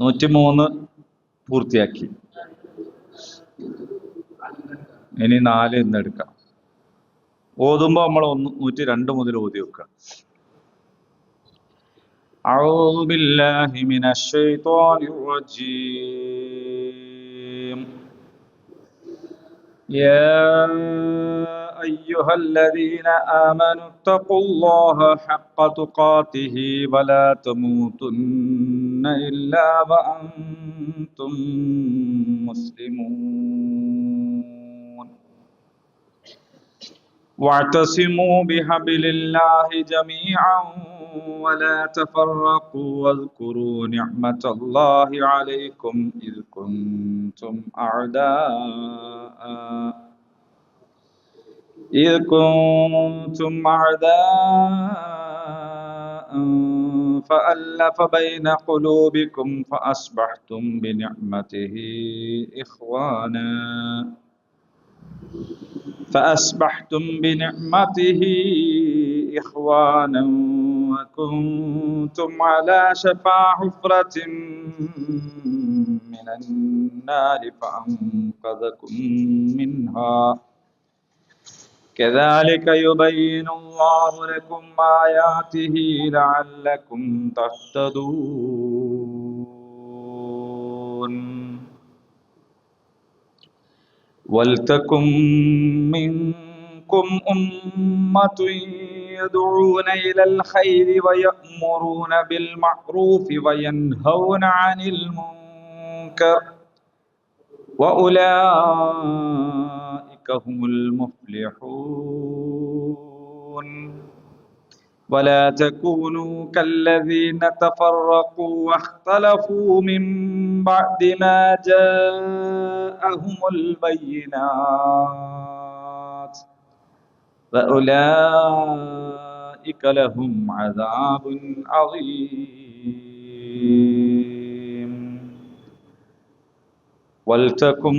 103 പൂർത്തിയാക്കി. ഇനി 4 ഇന്ന് എടുക്കാം. ഓതുമ്പോ നമ്മൾ 102 മുതൽ ഓതി വെക്കുക. أعوذ بالله من الشيطان الرجيم. يا أيها الذين آمنوا اتقوا الله حق تقاته ولا تموتن إلا وأنتم مسلمون. واعتصموا بحبل الله جميعا ولا تفرقوا واذكروا نعمة الله عليكم إذ كنتم أعداء فألف بين قلوبكم فأصبحتم بنعمته إخوانا وكنتم على شفا حفرة من النار فأنقذكم منها كذلك يبين الله لكم آياته لعلكم تهتدون. ولتكن منكم أمة يدعون إلى الخير ويأمرون بالمعروف وينهون عن المنكر وأولئك هم المفلحون. ولا تكونوا كالذين تفرقوا واختلفوا من بعد ما جاءهم البينات وأولئك لهم عذاب عظيم. ولتكن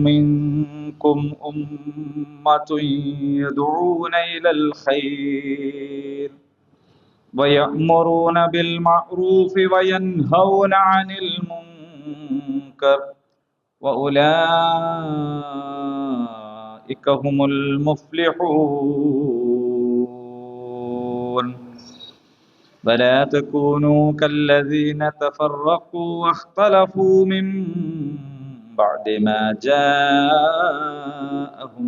منكم أمة يدعون إلى الخير ويأمرون بالمعروف وينهون عن المنكر وأولئك هم المفلحون. ولا تكونوا كالذين تفرقوا واختلفوا من بعد ما جاءهم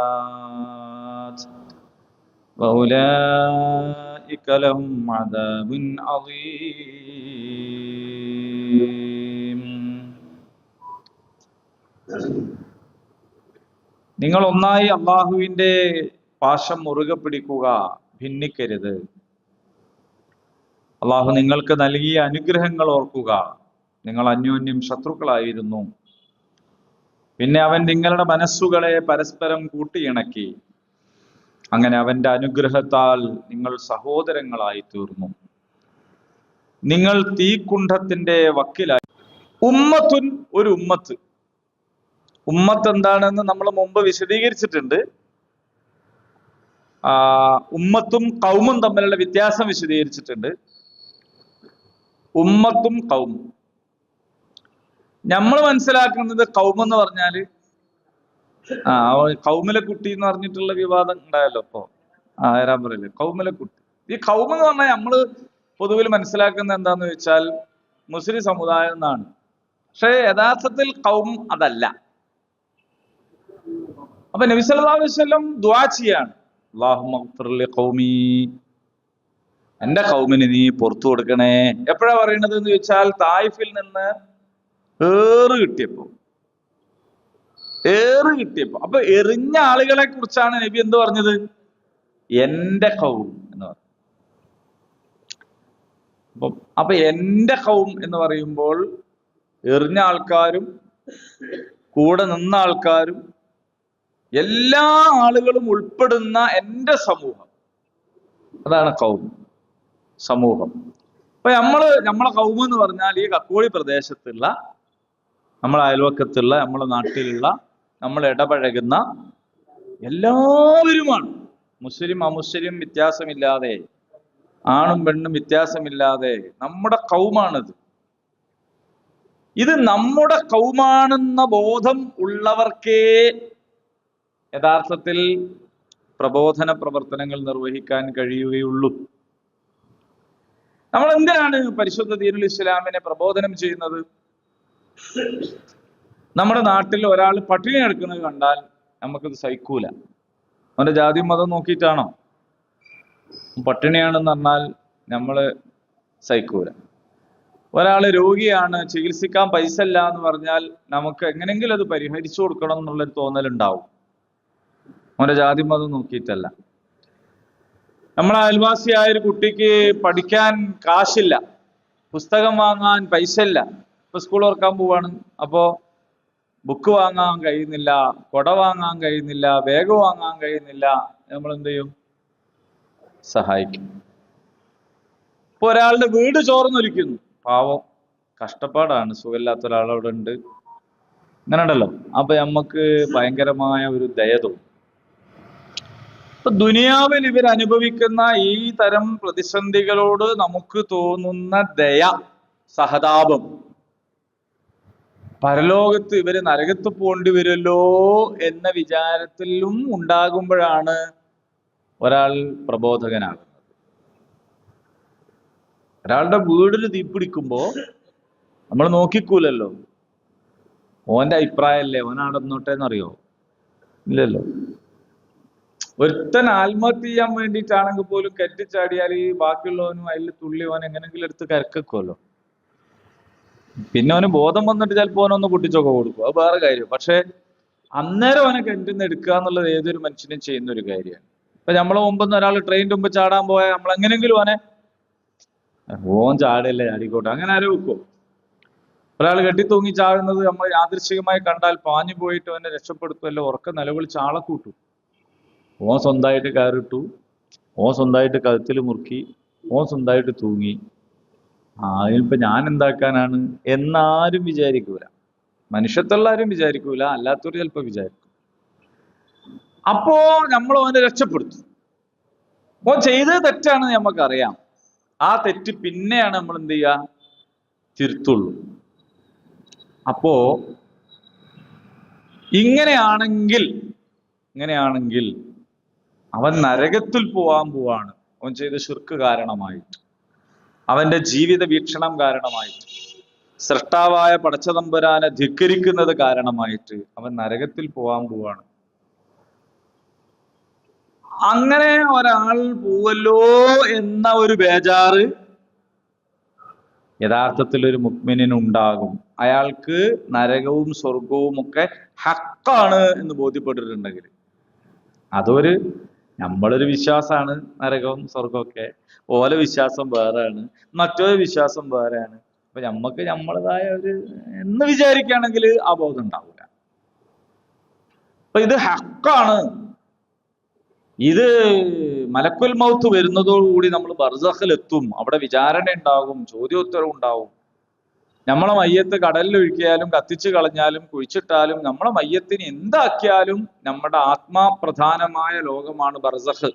البينات وأولئك لهم عذاب عظيم. നിങ്ങൾ ഒന്നായി അള്ളാഹുവിന്റെ പാശം മുറുകെ പിടിക്കുക, ഭിന്നിക്കരുത്. അള്ളാഹു നിങ്ങൾക്ക് നൽകിയ അനുഗ്രഹങ്ങൾ ഓർക്കുക. നിങ്ങൾ അന്യോന്യം ശത്രുക്കളായിരുന്നു. പിന്നെ അവൻ നിങ്ങളുടെ മനസ്സുകളെ പരസ്പരം കൂട്ടിയിണക്കി. അങ്ങനെ അവന്റെ അനുഗ്രഹത്താൽ നിങ്ങൾ സഹോദരങ്ങളായി തീർന്നു. നിങ്ങൾ തീക്കുണ്ഠത്തിന്റെ വക്കിലായി. ഉമ്മത്തുൻ, ഒരു ഉമ്മത്ത്. ഉമ്മത്ത് എന്താണെന്ന് നമ്മൾ മുമ്പ് വിശദീകരിച്ചിട്ടുണ്ട്. ഉമ്മത്തും കൗമും തമ്മിലുള്ള വ്യത്യാസം വിശദീകരിച്ചിട്ടുണ്ട്. ഉമ്മത്തും കൗമും നമ്മൾ മനസ്സിലാക്കുന്നത് കൗമ് എന്ന് പറഞ്ഞാല് കൗമിലെ കുട്ടി എന്ന് പറഞ്ഞിട്ടുള്ള വിവാദം ഉണ്ടായല്ലോ ഇപ്പൊ. ആരാൻ പറയില്ലേ കൗമിലെ കുട്ടി. ഈ കൗമ് എന്ന് പറഞ്ഞാൽ നമ്മള് പൊതുവിൽ മനസ്സിലാക്കുന്നത് എന്താന്ന് ചോദിച്ചാൽ മുസ്ലിം സമുദായം എന്നാണ്. പക്ഷെ യഥാർത്ഥത്തിൽ കൗം അതല്ല. അപ്പൊ നബി സല്ലല്ലാഹു അലൈഹി വസല്ലം ദുആ ചെയ്യാണ്, അല്ലാഹുമ്മഗ്ഫിർ ലി ഖൗമി, എന്റെ കൗമിന് നീ പുറത്തു കൊടുക്കണേ. എപ്പോഴാ പറയണത് എന്ന് ചോദിച്ചാൽ തായിഫിൽ നിന്ന് ഏറ് കിട്ടിയപ്പോ അപ്പൊ എറിഞ്ഞ ആളുകളെ കുറിച്ചാണ് നബി എന്ത് പറഞ്ഞത്? എന്റെ കൗം എന്ന് പറഞ്ഞു. അപ്പൊ എന്റെ കൗം എന്ന് പറയുമ്പോൾ എറിഞ്ഞ ആൾക്കാരും കൂടെ നിന്ന ആൾക്കാരും എല്ലാ ആളുകളും ഉൾപ്പെടുന്ന എന്റെ സമൂഹം, അതാണ് കൗം, സമൂഹം. അപ്പൊ നമ്മളെ കൗം എന്ന് പറഞ്ഞാൽ ഈ കക്കോളി പ്രദേശത്തുള്ള, നമ്മളെ അയൽവക്കത്തുള്ള, നമ്മളെ നാട്ടിലുള്ള, നമ്മൾ ഇടപഴകുന്ന എല്ലാവരുമാണ്. മുസ്ലിം അമുസ്ലിം വ്യത്യാസമില്ലാതെ, ആണും പെണ്ണും വ്യത്യാസമില്ലാതെ നമ്മുടെ കൗമാണിത്. ഇത് നമ്മുടെ കൗമാണെന്ന ബോധം ഉള്ളവർക്കേ യഥാർത്ഥത്തിൽ പ്രബോധന പ്രവർത്തനങ്ങൾ നിർവഹിക്കാൻ കഴിയുകയുള്ളൂ. നമ്മൾ എന്തിനാണ് പരിശുദ്ധ ദീനുൽ ഇസ്ലാമിനെ പ്രബോധനം ചെയ്യുന്നത്? നമ്മുടെ നാട്ടിൽ ഒരാൾ പട്ടിണി എടുക്കുന്നത് കണ്ടാൽ നമുക്കത് സഹിക്കൂല. അവന്റെ ജാതി മതം നോക്കിയിട്ടാണോ? പട്ടിണിയാണെന്ന് പറഞ്ഞാൽ നമ്മൾ സഹിക്കൂല. ഒരാൾ രോഗിയാണ്, ചികിത്സിക്കാൻ പൈസ ഇല്ല എന്ന് പറഞ്ഞാൽ നമുക്ക് എങ്ങനെങ്കിലും അത് പരിഹരിച്ചു കൊടുക്കണം എന്നുള്ളൊരു തോന്നലുണ്ടാവും. അവന്റെ ജാതി മതം നോക്കിയിട്ടല്ല. നമ്മളെ അയൽവാസിയായ ഒരു കുട്ടിക്ക് പഠിക്കാൻ കാശില്ല, പുസ്തകം വാങ്ങാൻ പൈസ ഇല്ല, ഇപ്പൊ സ്കൂൾ തുറക്കാൻ പോവാണ്, അപ്പോ ബുക്ക് വാങ്ങാൻ കഴിയുന്നില്ല, കൊട വാങ്ങാൻ കഴിയുന്നില്ല, ബാഗ് വാങ്ങാൻ കഴിയുന്നില്ല, നമ്മൾ എന്ത് ചെയ്യും? സഹായിക്കും. ഇപ്പൊ ഒരാളുടെ വീട് ചോർന്നൊലിക്കുന്നു, പാവം, കഷ്ടപ്പാടാണ്, സുഖമില്ലാത്ത ഒരാളവിടെ ഉണ്ട്, അങ്ങനെ ഉണ്ടല്ലോ. അപ്പൊ നമുക്ക് ഭയങ്കരമായ ഒരു ദയ തോന്നും. ഇപ്പൊ ദുനിയാവിൽ ഇവർ അനുഭവിക്കുന്ന ഈ തരം പ്രതിസന്ധികളോട് നമുക്ക് തോന്നുന്ന ദയ, സഹതാപം, പരലോകത്ത് ഇവര് നരകത്ത് പോണ്ടി വരുമല്ലോ എന്ന വിചാരത്തിലും ഉണ്ടാകുമ്പോഴാണ് ഒരാൾ പ്രബോധകനാകുന്നത്. ഒരാളുടെ വീടിൽ തീപിടിക്കുമ്പോ നമ്മൾ നോക്കിക്കൂലല്ലോ, ഓന്റെ അഭിപ്രായമല്ലേ, ഓൻ നടന്നോട്ടെ എന്നറിയോ? ഇല്ലല്ലോ. ഒരുത്തൻ ആത്മഹത്യ ചെയ്യാൻ വേണ്ടിയിട്ടാണെങ്കിൽ പോലും കെട്ടിച്ചാടിയാൽ ഈ ബാക്കിയുള്ളവനും അതിൽ തുള്ളി ഓൻ എങ്ങനെങ്കിലും എടുത്ത് കരക്കുമല്ലോ. പിന്നെ അവന് ബോധം വന്നിട്ട് ചിലപ്പോ ഓനൊന്ന് പൊട്ടിച്ചൊക്കെ കൊടുക്കും, അത് വേറെ കാര്യം. പക്ഷെ അന്നേരം അവനെ കിണറ്റിന്ന് എടുക്കുക എന്നുള്ളത് ഏതൊരു മനുഷ്യനും ചെയ്യുന്ന ഒരു കാര്യമാണ്. ഇപ്പൊ നമ്മളെ മുമ്പെന്ന് ഒരാൾ ട്രെയിനിന്റെ മുമ്പ് ചാടാൻ പോയാൽ നമ്മൾ എങ്ങനെങ്കിലും ഓനെ ഓൻ ചാടല്ലേ, ചാടിക്കോട്ടെ, അങ്ങനെ ആരോ വെക്കോ? ഒരാൾ കെട്ടിത്തൂങ്ങി ചാടുന്നത് നമ്മൾ യാദൃശ്ചികമായി കണ്ടാൽ പാഞ്ഞു പോയിട്ട് അവനെ രക്ഷപ്പെടുത്തുമല്ലോ, ഉറക്ക നിലവിളിച്ച് ആളെ കൂട്ടും. ഓൻ സ്വന്തമായിട്ട് കയറിട്ടു, ഓൻ സ്വന്തമായിട്ട് കഴുത്തിൽ മുറുക്കി, ഓൻ സ്വന്തമായിട്ട് തൂങ്ങി. അതിനിപ്പോ ഞാൻ എന്താക്കാനാണ് എന്നാരും വിചാരിക്കൂല. മനുഷ്യത്തുള്ളാരും വിചാരിക്കൂല, അല്ലാത്തവർ ചിലപ്പോ വിചാരിക്കും. അപ്പോ നമ്മൾ ഓനെ രക്ഷപ്പെടുത്തും. ഓൻ ചെയ്തത് തെറ്റാണ് നമുക്കറിയാം. ആ തെറ്റ് പിന്നെയാണ് നമ്മൾ എന്ത് ചെയ്യുക? തിരുത്തുള്ളൂ. അപ്പോ ഇങ്ങനെയാണെങ്കിൽ അവൻ നരകത്തിൽ പോവാണ്. അവൻ ചെയ്ത ശിർക്ക് കാരണമായിട്ട്, അവന്റെ ജീവിത വീക്ഷണം കാരണമായിട്ട്, സൃഷ്ടാവായ പടച്ചതമ്പുരാനെ ധിക്കരിക്കുന്നത് കാരണമായിട്ട് അവൻ നരകത്തിൽ പോവാണ്. അങ്ങനെ ഒരാൾ പോവല്ലോ എന്ന ഒരു ബേജാറ് യഥാർത്ഥത്തിൽ ഒരു മുഅ്മിനിനുണ്ടാകും. അയാൾക്ക് നരകവും സ്വർഗവും ഒക്കെ ഹക്കാണ് എന്ന് ബോധ്യപ്പെട്ടിട്ടുണ്ടെങ്കിൽ, അതൊരു നമ്മളൊരു വിശ്വാസമാണ്, നരകവും സ്വർഗമൊക്കെ. ഓല വിശ്വാസം വേറെയാണ്, മറ്റൊരു വിശ്വാസം വേറെയാണ്. അപ്പൊ നമ്മക്ക് നമ്മളതായ ഒരു എന്ന് വിചാരിക്കുകയാണെങ്കിൽ ആ ബോധം ഉണ്ടാവില്ല. അപ്പൊ ഇത് ഹക്കാണ്. ഇത് മലക്കുൽ മൗത്ത് വരുന്നതോടുകൂടി നമ്മൾ ബർസഖിൽ എത്തും. അവിടെ വിചാരണ ഉണ്ടാകും, ചോദ്യോത്തരം ഉണ്ടാവും. നമ്മളെ മയ്യത്ത് കടലിൽ ഒഴുക്കിയാലും കത്തിച്ചു കളഞ്ഞാലും കുഴിച്ചിട്ടാലും നമ്മളെ മയ്യത്തിന് എന്താക്കിയാലും നമ്മുടെ ആത്മാപ്രധാനമായ ലോകമാണ് ബർസഖ്.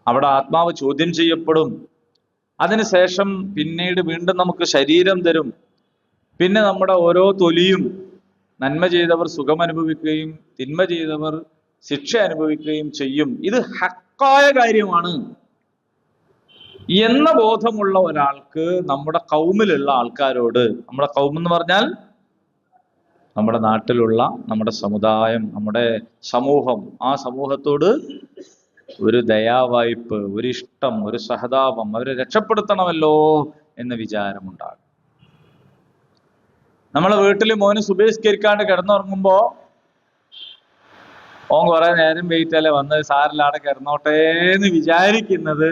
അവിടെ ആത്മാവ് ചോദ്യം ചെയ്യപ്പെടും. അതിനുശേഷം പിന്നീട് വീണ്ടും നമുക്ക് ശരീരം തരും. പിന്നെ നമ്മുടെ ഓരോ തൊലിയും, നന്മ ചെയ്തവർ സുഖം അനുഭവിക്കുകയും തിന്മ ചെയ്തവർ ശിക്ഷ അനുഭവിക്കുകയും ചെയ്യും. ഇത് ഹക്കായ കാര്യമാണ് എന്ന ബോധമുള്ള ഒരാൾക്ക് നമ്മുടെ കൗമിലുള്ള ആൾക്കാരോട്, നമ്മുടെ കൗം എന്ന് പറഞ്ഞാൽ നമ്മുടെ നാട്ടിലുള്ള നമ്മുടെ സമുദായം, നമ്മുടെ സമൂഹം, ആ സമൂഹത്തോട് ഒരു ദയാവായ്പ്, ഒരു ഇഷ്ടം, ഒരു സഹതാപം, അവരെ രക്ഷപ്പെടുത്തണമല്ലോ എന്ന വിചാരമുണ്ടാകും. നമ്മളെ വീട്ടിൽ മോന് സുബഹിസ്കരിക്കാണ്ട് കിടന്നുറങ്ങുമ്പോ ഓൻ കുറെ നേരം വെയിറ്റല്ലേ വന്നത്, സാറിലാടെ കിടന്നോട്ടേന്ന് വിചാരിക്കുന്നത്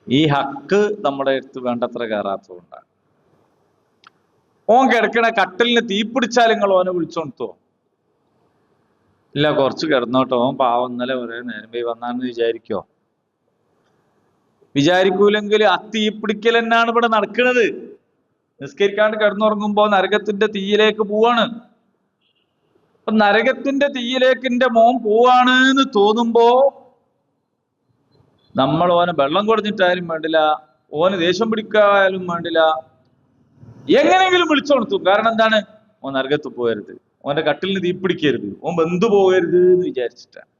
ഈ ഹക്ക് നമ്മുടെ അടുത്ത് വേണ്ടത്ര കയറാത്തതുകൊണ്ടാണ്. ഓൻ കിടക്കണ കട്ടിലിന് തീപിടിച്ചാൽ നിങ്ങൾ ഓനെ വിളിച്ചോണ്ടോ? ഇല്ല, കുറച്ച് കിടന്നോട്ടോ, ഓൻ പാവം ഇന്നലെ കുറെ നേരം പോയി വന്നാന്ന് വിചാരിക്കോ? വിചാരിക്കൂലെങ്കിൽ ആ തീപിടിക്കൽ തന്നെയാണ് ഇവിടെ നടക്കുന്നത്. നിസ്കരിക്കാണ്ട് കിടന്നുറങ്ങുമ്പോ നരകത്തിന്റെ തീയിലേക്ക് പോവാണ്. അപ്പൊ നരകത്തിന്റെ തീയിലേക്ക് എന്റെ മോൻ പോവാണ് എന്ന് തോന്നുമ്പോ നമ്മൾ ഓനെ വെള്ളം കൊടുത്തിട്ടായാലും വേണ്ടില്ല, ഓന് ദേഷ്യം പിടിക്കായാലും വേണ്ടില്ല, എങ്ങനെയെങ്കിലും വിളിച്ചുണർത്തും. കാരണം എന്താണ്? ഓൻ നരകത്ത് പോകരുത്, ഓന്റെ കട്ടിലിന് തീപിടിക്കരുത്, ഓൻ ബന്ധു പോകരുത് എന്ന് വിചാരിച്ചിട്ടാണ്.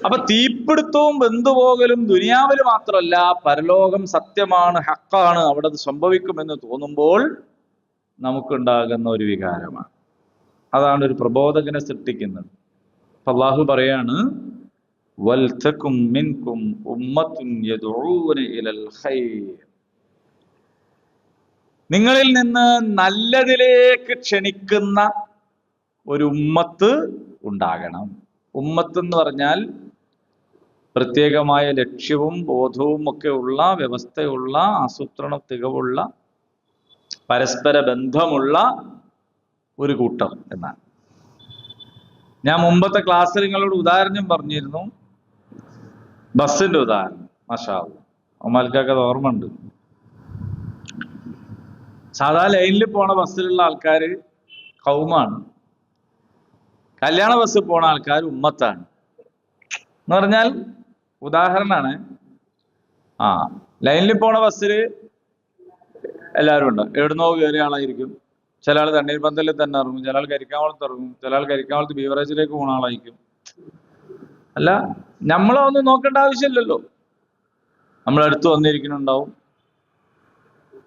അപ്പൊ തീപിടുത്തവും ബന്ധുപോകലും ദുനിയാവില് മാത്രമല്ല, പരലോകം സത്യമാണ്, ഹക്കാണ്, അവിടെ അത് സംഭവിക്കുമെന്ന് തോന്നുമ്പോൾ നമുക്കുണ്ടാകുന്ന ഒരു വികാരമാണ്. അതാണ് ഒരു പ്രബോധകനെ സൃഷ്ടിക്കുന്നത്. അപ്പൊ അള്ളാഹു പറയാണ്, വൽതകും മിൻകും ഉമ്മത്തുൻ യദ്ഊന ഇലൽ ഖൈർ, നിങ്ങളിൽ നിന്ന് നല്ലതിലേക്ക് ക്ഷണിക്കുന്ന ഒരു ഉമ്മത്ത് ഉണ്ടാകണം. ഉമ്മത്ത് എന്ന് പറഞ്ഞാൽ പ്രത്യേകമായ ലക്ഷ്യവും ബോധവും ഒക്കെ ഉള്ള, വ്യവസ്ഥയുള്ള, ആസൂത്രണ തികവുള്ള, പരസ്പര ബന്ധമുള്ള ഒരു കൂട്ടം എന്നാണ്. ഞാൻ മുമ്പത്തെ ക്ലാസ്സിൽ നിങ്ങളോട് ഉദാഹരണം പറഞ്ഞിരുന്നു, ബസ്സിന്റെ ഉദാഹരണം. മാഷാ അല്ലാഹ്, അമ്മൽക്കൊക്കെ അത് ഓർമ്മ ഉണ്ട്. സാധാ ലൈനിൽ പോണ ബസ്സിലുള്ള ആൾക്കാര് ഖൗമാണ്, കല്യാണ ബസ്സിൽ പോണ ആൾക്കാർ ഉമ്മത്താണ് എന്ന് പറഞ്ഞാൽ ഉദാഹരണമാണ്. ലൈനിൽ പോണ ബസ്സിൽ എല്ലാവരും ഉണ്ട്, എവിടുന്നോ കയറിയ ആളായിരിക്കും. ചില ആൾ തണ്ണീർപന്തലിൽ തന്നെ ഇറങ്ങും, ചില ആൾ കരിക്കാവളത്ത് ഇറങ്ങും, ചില ആൾ കരിക്കാവളത്ത് ബീവറേജിലേക്ക് പോകുന്ന ആളായിരിക്കും. അല്ല, നമ്മളൊന്നും നോക്കേണ്ട ആവശ്യമില്ലല്ലോ, നമ്മളടുത്ത് വന്നിരിക്കുന്നുണ്ടാവും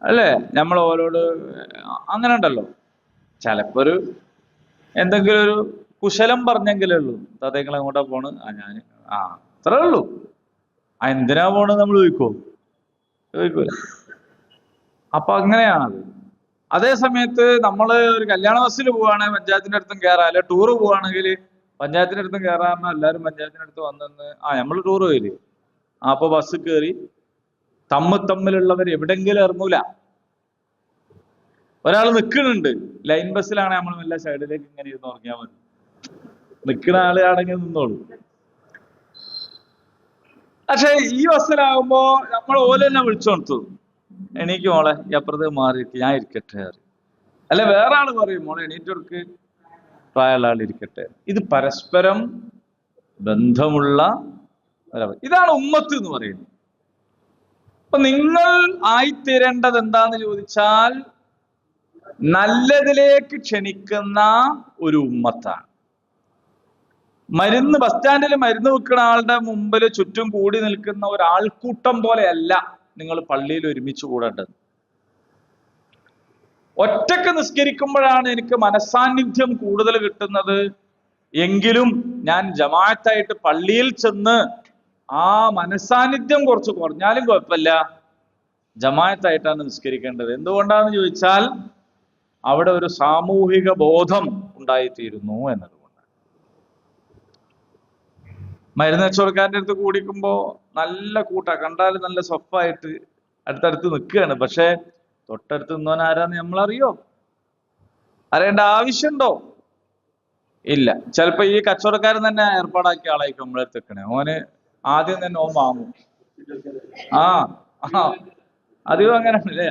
അല്ലേ? നമ്മൾ ഓരോട് അങ്ങനെ ഉണ്ടല്ലോ. ചിലപ്പോ ഒരു എന്തെങ്കിലും ഒരു കുശലം പറഞ്ഞെങ്കിലേ ഉള്ളൂ, തതേങ്ങൾ എങ്ങോട്ടാ പോണ്, ഞാൻ അത്രേ ഉള്ളൂ. എന്തിനാ പോണ് നമ്മൾ ചോദിക്കൂല. അപ്പൊ അങ്ങനെയാണത്. അതേ സമയത്ത് നമ്മൾ ഒരു കല്യാണ ബസ്സിൽ പോവുകയാണെങ്കിൽ പഞ്ചായത്തിന്റെ അടുത്തും കയറാം, അല്ലെ ടൂറ് പോവുകയാണെങ്കിൽ പഞ്ചായത്തിന്റെ അടുത്തും കയറാറിന് എല്ലാവരും പഞ്ചായത്തിന്റെ അടുത്ത് വന്നെന്ന് നമ്മൾ ടൂറ് പോയില്ലേ, അപ്പൊ ബസ് കയറി തമ്മിലുള്ളവർ എവിടെങ്കിലും ഇറങ്ങൂല. ഒരാൾ നിൽക്കുന്നുണ്ട് ലൈൻ ബസ്സിലാണ്, നമ്മൾ വല്ല സൈഡിലേക്ക് ഇങ്ങനെ ഇരുന്ന് ഉറങ്ങിയാൽ മതി, നിൽക്കുന്ന ആളാണെങ്കിൽ നിന്നോളൂ. പക്ഷെ ഈ ബസ്സിലാകുമ്പോ നമ്മൾ ഓല തന്നെ വിളിച്ചോർത്തു, എണീക്ക് മോളെ, അപ്പുറത്ത് മാറി ഞാൻ ഇരിക്കട്ടെ. അല്ലെ വേറെ ആള് പറയും, മോളെ എണീറ്റവർക്ക് പ്രായമുള്ള ആൾ ഇരിക്കട്ടെ. ഇത് പരസ്പരം ബന്ധമുള്ള ഇതാണ് ഉമ്മത്ത് എന്ന് പറയുന്നത്. അപ്പൊ നിങ്ങൾ ആയിത്തീരേണ്ടത് എന്താന്ന് ചോദിച്ചാൽ നല്ലതിലേക്ക് ക്ഷണിക്കുന്ന ഒരു ഉമ്മത്താണ്. ബസ് സ്റ്റാൻഡിൽ മരുന്ന് വെക്കുന്ന ആളുടെ മുമ്പിൽ ചുറ്റും കൂടി നിൽക്കുന്ന ഒരാൾക്കൂട്ടം പോലെയല്ല നിങ്ങൾ പള്ളിയിൽ ഒരുമിച്ച് കൂടേണ്ടത്. ഒറ്റക്ക് നിസ്കരിക്കുമ്പോഴാണ് എനിക്ക് മനസ്സാന്നിധ്യം കൂടുതൽ കിട്ടുന്നത് എങ്കിലും ഞാൻ ജമാഅത്തായിട്ട് പള്ളിയിൽ ചെന്ന് ആ മനസ്സാന്നിധ്യം കുറച്ച് കുറഞ്ഞാലും കുഴപ്പമില്ല, ജമാഅത്തായിട്ടാണ് നിസ്കരിക്കേണ്ടത്. എന്തുകൊണ്ടാണെന്ന് ചോദിച്ചാൽ അവിടെ ഒരു സാമൂഹിക ബോധം ഉണ്ടായിത്തീരുന്നു എന്നതുകൊണ്ട്. മരുന്ന് കച്ചവടക്കാരൻ്റെ അടുത്ത് കൂടിക്കുമ്പോ നല്ല കൂട്ടാ, കണ്ടാൽ നല്ല സ്വപ്പായിട്ട് അടുത്തടുത്ത് നിൽക്കുകയാണ്. പക്ഷെ തൊട്ടടുത്ത് നിന്നോൻ ആരാന്ന് നമ്മളറിയോ? അറിയേണ്ട ആവശ്യമുണ്ടോ? ഇല്ല. ചിലപ്പോ ഈ കച്ചവടക്കാരൻ തന്നെ ഏർപ്പാടാക്കിയ ആളായിരിക്കും നമ്മളെ തെക്കണേ. ഓന് ആദ്യം തന്നെ ഓൻ വാങ്ങും. അധികം അങ്ങനെയാണല്ലേ.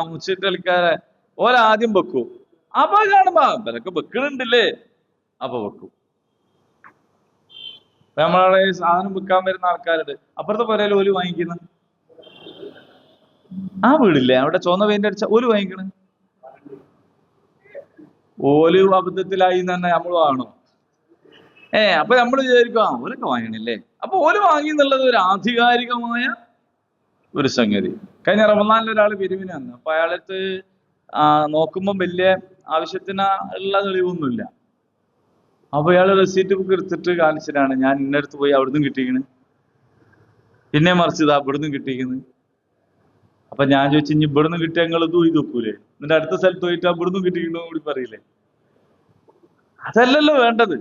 മുച്ചിട്ട് കളിക്കാരെ ഓലാദ്യം വെക്കും. അപ്പൊ കാണുമ്പോ ഇവരൊക്കെ വെക്കണുണ്ടല്ലേ, അപ്പൊ വെക്കും. നമ്മളവിടെ സാധനം വിൽക്കാൻ വരുന്ന ആൾക്കാരുണ്ട്, അപ്പുറത്തെ പുരയിൽ ഓല് വാങ്ങിക്കുന്ന ആ വീടില്ലേ, അവിടെ ചുവന്ന പെയിന്റ് അടിച്ച ഓല് വാങ്ങിക്കണ്. ഓല് അബദ്ധത്തിലായി തന്നെ നമ്മൾ വാങ്ങണോ? അപ്പൊ നമ്മൾ വിചാരിക്കും ഓലൊക്കെ വാങ്ങണില്ലേ, അപ്പൊ ഓല് വാങ്ങി എന്നുള്ളത് ഒരു ആധികാരികമായ ഒരു സംഗതി. കഴിഞ്ഞ റമദാനിൽ ഒരാൾ പിരിവിന് വന്നു. അപ്പൊ അയാളത്ത് നോക്കുമ്പോൾ വലിയ ആവശ്യത്തിന് ഉള്ള തെളിവൊന്നുമില്ല. അപ്പൊ ഇയാൾ റെസീറ്റ് ബുക്ക് എടുത്തിട്ട് കാണിച്ചിട്ടാണ്, ഞാൻ ഇന്നടുത്ത് പോയി അവിടുന്ന് കിട്ടിയിരിക്കണ്, പിന്നെ മറിച്ചത് അവിടുന്ന് കിട്ടിയിരിക്കുന്നു. അപ്പൊ ഞാൻ ചോദിച്ചു, ഇനി ഇവിടുന്ന് കിട്ടിയ നിങ്ങൾ ഇത് വെക്കൂലേ? എന്നിട്ട് അടുത്ത സ്ഥലത്ത് പോയിട്ട് അവിടുന്ന് കിട്ടിയിരിക്കണോ കൂടി പറയില്ലേ? അതല്ലല്ലോ വേണ്ടത്.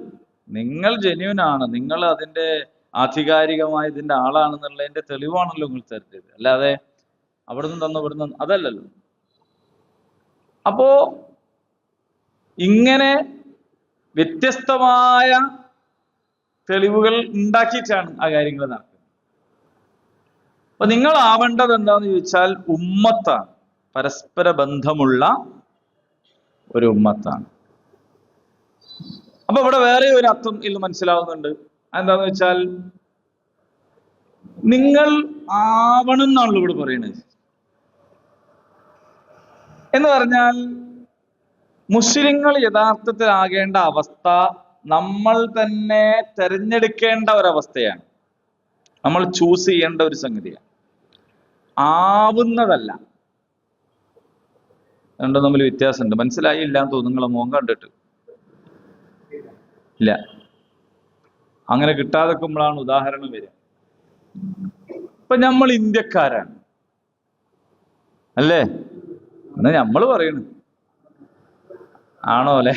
നിങ്ങൾ ജെന്യൂൻ ആണ്, നിങ്ങൾ അതിന്റെ ആധികാരികമായ ഇതിന്റെ ആളാണെന്നുള്ളതിന്റെ തെളിവാണല്ലോ നിങ്ങൾ തരുന്നത്, അല്ലാതെ അവിടുന്ന് തന്നു ഇവിടുന്ന് അതല്ലല്ലോ. അപ്പോ ഇങ്ങനെ വ്യത്യസ്തമായ തെളിവുകൾ ഉണ്ടാക്കിയിട്ടാണ് ആ കാര്യങ്ങൾ നടക്കുന്നത്. അപ്പൊ നിങ്ങൾ ആവേണ്ടത് എന്താന്ന് ചോദിച്ചാൽ ഉമ്മത്താണ്, പരസ്പര ബന്ധമുള്ള ഒരു ഉമ്മത്താണ്. അപ്പൊ ഇവിടെ വേറെ ഒരു അർത്ഥം ഇന്ന് മനസ്സിലാവുന്നുണ്ട്. എന്താന്ന് വെച്ചാൽ നിങ്ങൾ ആവണം എന്നാണല്ലോ ഇവിടെ പറയുന്നത്. എന്ന് പറഞ്ഞാൽ മുസ്ലിങ്ങൾ യഥാർത്ഥത്തിലാകേണ്ട അവസ്ഥ നമ്മൾ തന്നെ തെരഞ്ഞെടുക്കേണ്ട ഒരവസ്ഥയാണ്. നമ്മൾ ചൂസ് ചെയ്യേണ്ട ഒരു സംഗതിയാണ്, ആവുന്നതല്ല. രണ്ടും തമ്മിൽ വ്യത്യാസമുണ്ട്. മനസ്സിലായില്ല എന്ന് തോന്നുന്നു നിങ്ങളെ മുഖം കണ്ടിട്ട്. ഇല്ല, അങ്ങനെ കിട്ടാതെക്കുമ്പോഴാണ് ഉദാഹരണം വരിക. ഇപ്പൊ നമ്മൾ ഇന്ത്യക്കാരാണ് അല്ലേ എന്ന് നമ്മൾ പറയണു, ആണോ അല്ലെ?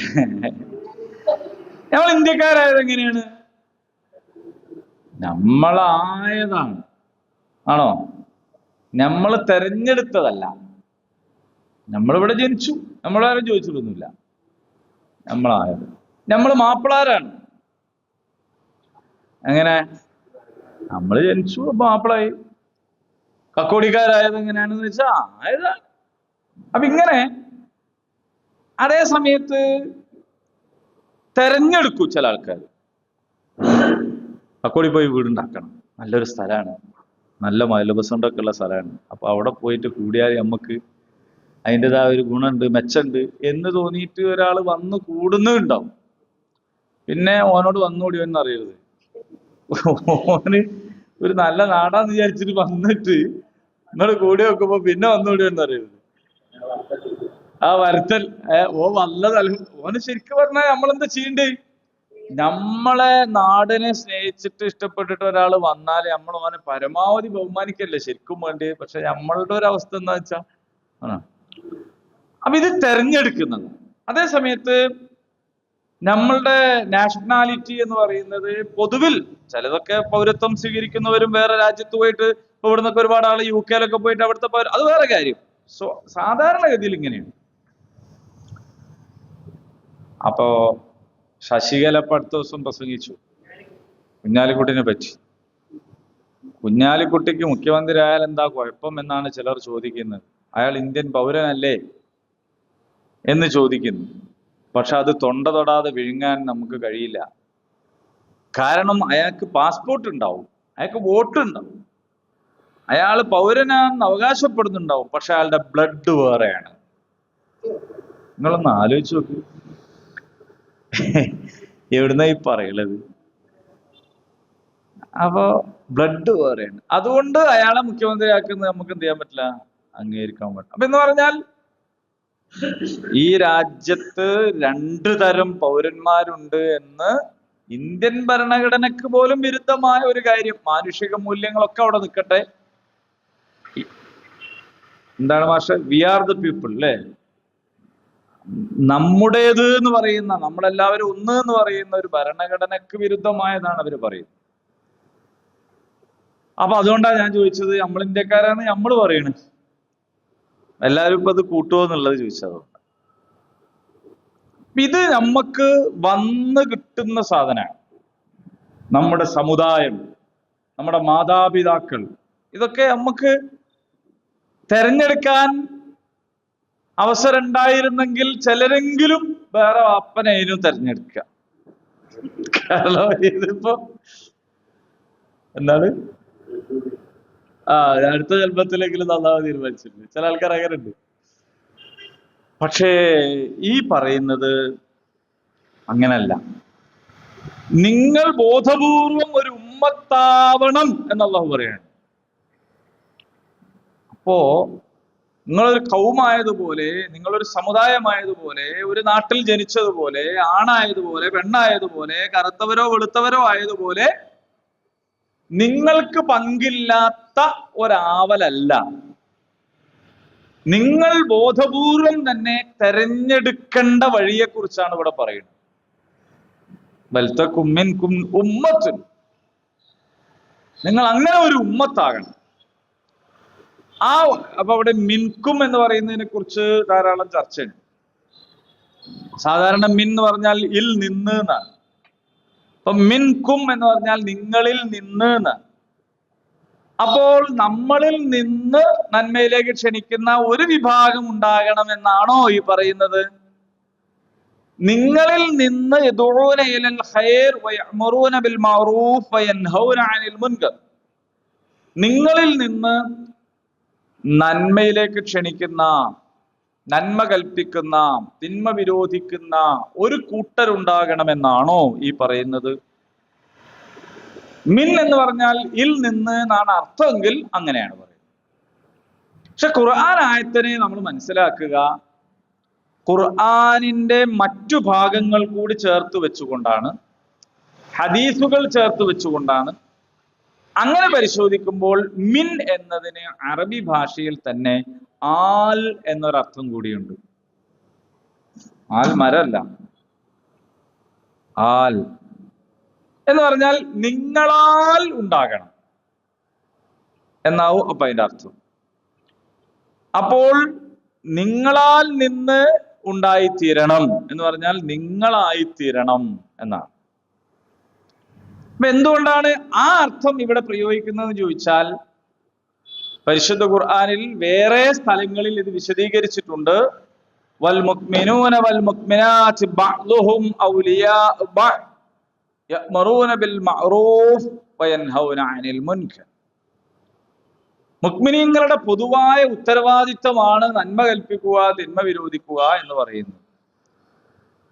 നമ്മൾ ഇന്ത്യക്കാരായത് എങ്ങനെയാണ്? നമ്മളായതാണ്. ആണോ? നമ്മൾ തെരഞ്ഞെടുത്തതല്ല. നമ്മളിവിടെ ജനിച്ചു, നമ്മളാരും ചോദിച്ചിട്ടൊന്നുമില്ല. നമ്മളായത്. നമ്മൾ മാപ്പിളാരാണ്. എങ്ങനെ? നമ്മൾ ജനിച്ചു, മാപ്പിളായി. കക്കോടിക്കാരായത് എങ്ങനെയാണെന്ന് വെച്ചാൽ ആയതാണ്. അപ്പൊ ഇങ്ങനെ അതേ സമയത്ത് തെരഞ്ഞെടുക്കൂ ചില ആൾക്കാർ. കക്കോടി പോയി വീടുണ്ടാക്കണം, നല്ലൊരു സ്ഥലമാണ്, നല്ല മൈലബസുണ്ടൊക്കെ ഉള്ള സ്ഥലമാണ്, അപ്പൊ അവിടെ പോയിട്ട് കൂടിയാൽ നമുക്ക് അതിൻ്റെതായ ഒരു ഗുണമുണ്ട്, മെച്ചമുണ്ട് എന്ന് തോന്നിയിട്ട് ഒരാൾ വന്ന് കൂടുന്നുണ്ടാവും. പിന്നെ ഓനോട് വന്നുകൂടി എന്ന് അറിയരുത്. ഓന് ഒരു നല്ല നാടാന്ന് വിചാരിച്ചിട്ട് വന്നിട്ട് നിങ്ങൾ കൂടി വെക്കുമ്പോ പിന്നെ വന്നുകൂടി എന്ന് അറിയരുത്. ആ വരുത്തൽ ഓ വല്ലതല്ല. ഓന് ശരിക്കും പറഞ്ഞാൽ നമ്മളെന്താ ചെയ്യണ്ടേ? നമ്മളെ നാടിനെ സ്നേഹിച്ചിട്ട് ഇഷ്ടപ്പെട്ടിട്ട് ഒരാൾ വന്നാൽ നമ്മൾ ഓനെ പരമാവധി ബഹുമാനിക്കല്ലേ ശരിക്കും വേണ്ടി. പക്ഷെ നമ്മളുടെ ഒരു അവസ്ഥ എന്താ വെച്ചാ അപ്പൊ ഇത് തെരഞ്ഞെടുക്കുന്നത്. അതേ സമയത്ത് നമ്മളുടെ നാഷണാലിറ്റി എന്ന് പറയുന്നത് പൊതുവിൽ ചിലതൊക്കെ പൗരത്വം സ്വീകരിക്കുന്നവരും വേറെ രാജ്യത്ത് പോയിട്ട് ഇപ്പൊ ഇവിടുന്നൊക്കെ ഒരുപാട് ആൾ UK യിലൊക്കെ പോയിട്ട് അവിടുത്തെ അത് വേറെ കാര്യം. സാധാരണഗതിയിൽ ഇങ്ങനെയാണ്. അപ്പോ ശശികല ഇപ്പൊ അടുത്ത ദിവസം പ്രസംഗിച്ചു കുഞ്ഞാലിക്കുട്ടിനെ പറ്റി. കുഞ്ഞാലിക്കുട്ടിക്ക് മുഖ്യമന്ത്രി ആയാൽ എന്താ കുഴപ്പം എന്നാണ് ചിലർ ചോദിക്കുന്നത്. അയാൾ ഇന്ത്യൻ പൗരനല്ലേ എന്ന് ചോദിക്കുന്നു. പക്ഷെ അത് തൊണ്ട തൊടാതെ വിഴുങ്ങാൻ നമുക്ക് കഴിയില്ല. കാരണം അയാൾക്ക് പാസ്പോർട്ട് ഉണ്ടാവും, അയാൾക്ക് വോട്ട് ഉണ്ടാവും, അയാൾ പൗരനാണെന്ന് അവകാശപ്പെടുന്നുണ്ടാവും. പക്ഷെ അയാളുടെ ബ്ലഡ് വേറെയാണ്. നിങ്ങളൊന്ന് ആലോചിച്ച് നോക്ക്, എവിടുന്ന ഈ പറയുള്ളത്? അപ്പോ ബ്ലഡ് വേറെയാണ്. അതുകൊണ്ട് അയാളെ മുഖ്യമന്ത്രിയാക്കുന്നത് നമുക്ക് എന്ത് ചെയ്യാൻ പറ്റില്ല, അംഗീകരിക്കാൻ പറ്റില്ല. അപ്പൊ എന്ന് പറഞ്ഞാൽ ഈ രാജ്യത്ത് 2 തരം പൗരന്മാരുണ്ട് എന്ന് ഇന്ത്യൻ ഭരണഘടനക്ക് പോലും വിരുദ്ധമായ ഒരു കാര്യം. മാനുഷിക മൂല്യങ്ങളൊക്കെ അവിടെ നിൽക്കട്ടെ. എന്താണ് മാഷെ? വി ആർ ദ പീപ്പിൾ അല്ലേ? നമ്മുടേത് എന്ന് പറയുന്ന, നമ്മളെല്ലാവരും ഒന്ന് എന്ന് പറയുന്ന ഒരു ഭരണഘടനക്ക് വിരുദ്ധമായതാണ് അവർ പറയുന്നത്. അപ്പൊ അതുകൊണ്ടാണ് ഞാൻ ചോദിച്ചത്, നമ്മൾ ഇന്ത്യക്കാരാണ് നമ്മൾ പറയണത്, എല്ലാവരും ഇപ്പൊ അത് കൂട്ടുമോ എന്നുള്ളത് ചോദിച്ചത്. ഇത് നമുക്ക് വന്ന് കിട്ടുന്ന സാധനമാണ്. നമ്മുടെ സമുദായം, നമ്മുടെ മാതാപിതാക്കൾ, ഇതൊക്കെ നമുക്ക് തെരഞ്ഞെടുക്കാൻ അവസരം ഉണ്ടായിരുന്നെങ്കിൽ ചിലരെങ്കിലും വേറെ അപ്പനെയും തെരഞ്ഞെടുക്കുക. കാരണം ഇതിപ്പോ എന്താണ് അടുത്ത ജന്മത്തിലെങ്കിലും നന്നാവാൻ തീരുമാനിച്ചിട്ടുണ്ട്. ചില ആൾക്കാർ അങ്ങനെ ഉണ്ട്. പക്ഷേ ഈ പറയുന്നത് അങ്ങനല്ല. നിങ്ങൾ ബോധപൂർവം ഒരു ഉമ്മത്താവണം എന്നല്ലാഹു പറയാണ്. അപ്പോ നിങ്ങളൊരു കൗമായതുപോലെ, നിങ്ങളൊരു സമുദായമായതുപോലെ, ഒരു നാട്ടിൽ ജനിച്ചതുപോലെ, ആണായതുപോലെ, പെണ്ണായതുപോലെ, കറുത്തവരോ വെളുത്തവരോ ആയതുപോലെ നിങ്ങൾക്ക് പങ്കില്ലാത്ത ഒരാവലല്ല. നിങ്ങൾ ബോധപൂർവം തന്നെ തെരഞ്ഞെടുക്കേണ്ട വഴിയെക്കുറിച്ചാണ് ഇവിടെ പറയുന്നത്. ബൽതകും മിൻകും ഉമ്മത്തുൻ, നിങ്ങൾ അങ്ങനെ ഒരു ഉമ്മത്താകണം. അപ്പൊ അവിടെ മിൻകും എന്ന് പറയുന്നതിനെ കുറിച്ച് ധാരാളം ചർച്ചയുണ്ട്. സാധാരണ മിൻ എന്ന് പറഞ്ഞാൽ ഇൽ നിന്ന് എന്നാണ്. അപ്പൊ മിൻകും എന്ന് പറഞ്ഞാൽ നിങ്ങളിൽ നിന്ന് എന്നാണ്. അപ്പോൾ നമ്മളിൽ നിന്ന് നന്മയിലേക്ക് ക്ഷണിക്കുന്ന ഒരു വിഭാഗം ഉണ്ടാകണം എന്നാണോ ഈ പറയുന്നത്? നിങ്ങളിൽ നിന്ന് യദഊന ഇലൽ ഖൈർ വയഅ്മുറൂന ബിൽ മഅറൂഫ് വയൻഹൗന അനിൽ മുൻകർ, നിങ്ങളിൽ നിന്ന് നന്മയിലേക്ക് ക്ഷണിക്കുന്ന, നന്മ കൽപ്പിക്കുന്ന, തിന്മ വിരോധിക്കുന്ന ഒരു കൂട്ടരുണ്ടാകണമെന്നാണോ ഈ പറയുന്നത്? മിൻ എന്ന് പറഞ്ഞാൽ ഇൽ നിന്ന് എന്നാണ് അർത്ഥമെങ്കിൽ അങ്ങനെയാണ് പറയുന്നത്. പക്ഷെ ഖുർആൻ ആയത്തിനെ നമ്മൾ മനസ്സിലാക്കുക ഖുർആനിന്റെ മറ്റു ഭാഗങ്ങൾ കൂടി ചേർത്ത് വെച്ചുകൊണ്ടാണ്, ഹദീസുകൾ ചേർത്ത് വെച്ചുകൊണ്ടാണ്. അങ്ങനെ പരിശോധിക്കുമ്പോൾ മിൻ എന്നതിന് അറബി ഭാഷയിൽ തന്നെ ആൽ എന്നൊരർത്ഥം കൂടിയുണ്ട്. ആൽ മരല്ല, ആൽ എന്ന് പറഞ്ഞാൽ നിങ്ങളാൽ ഉണ്ടാകണം എന്നാവും അപ്പൊ അതിന്റെ അർത്ഥം. അപ്പോൾ നിങ്ങളാൽ നിന്ന് ഉണ്ടായിത്തീരണം എന്ന് പറഞ്ഞാൽ നിങ്ങളായിത്തീരണം എന്നാണ്. അപ്പൊ എന്തുകൊണ്ടാണ് ആ അർത്ഥം ഇവിടെ പ്രയോഗിക്കുന്നതെന്ന് ചോദിച്ചാൽ പരിശുദ്ധ ഖുർആനിൽ വേറെ സ്ഥലങ്ങളിൽ ഇത് വിശദീകരിച്ചിട്ടുണ്ട്. വൽ മുഅ്മിനൂന വൽ മുഅ്മിനാത്ത് ബഅ്ദുഹും ഔലിയാഉ ബഅദ് യഅ്മറൂന ബിൽ മഅറൂഫ് വയൻഹൗന അനിൽ മുൻകർ. മുഅ്മിനീങ്ങളുടെ പൊതുവായ ഉത്തരവാദിത്തമാണ് നന്മ കൽപ്പിക്കുക, തിന്മ വിരോധിക്കുക എന്ന് പറയുന്നത്.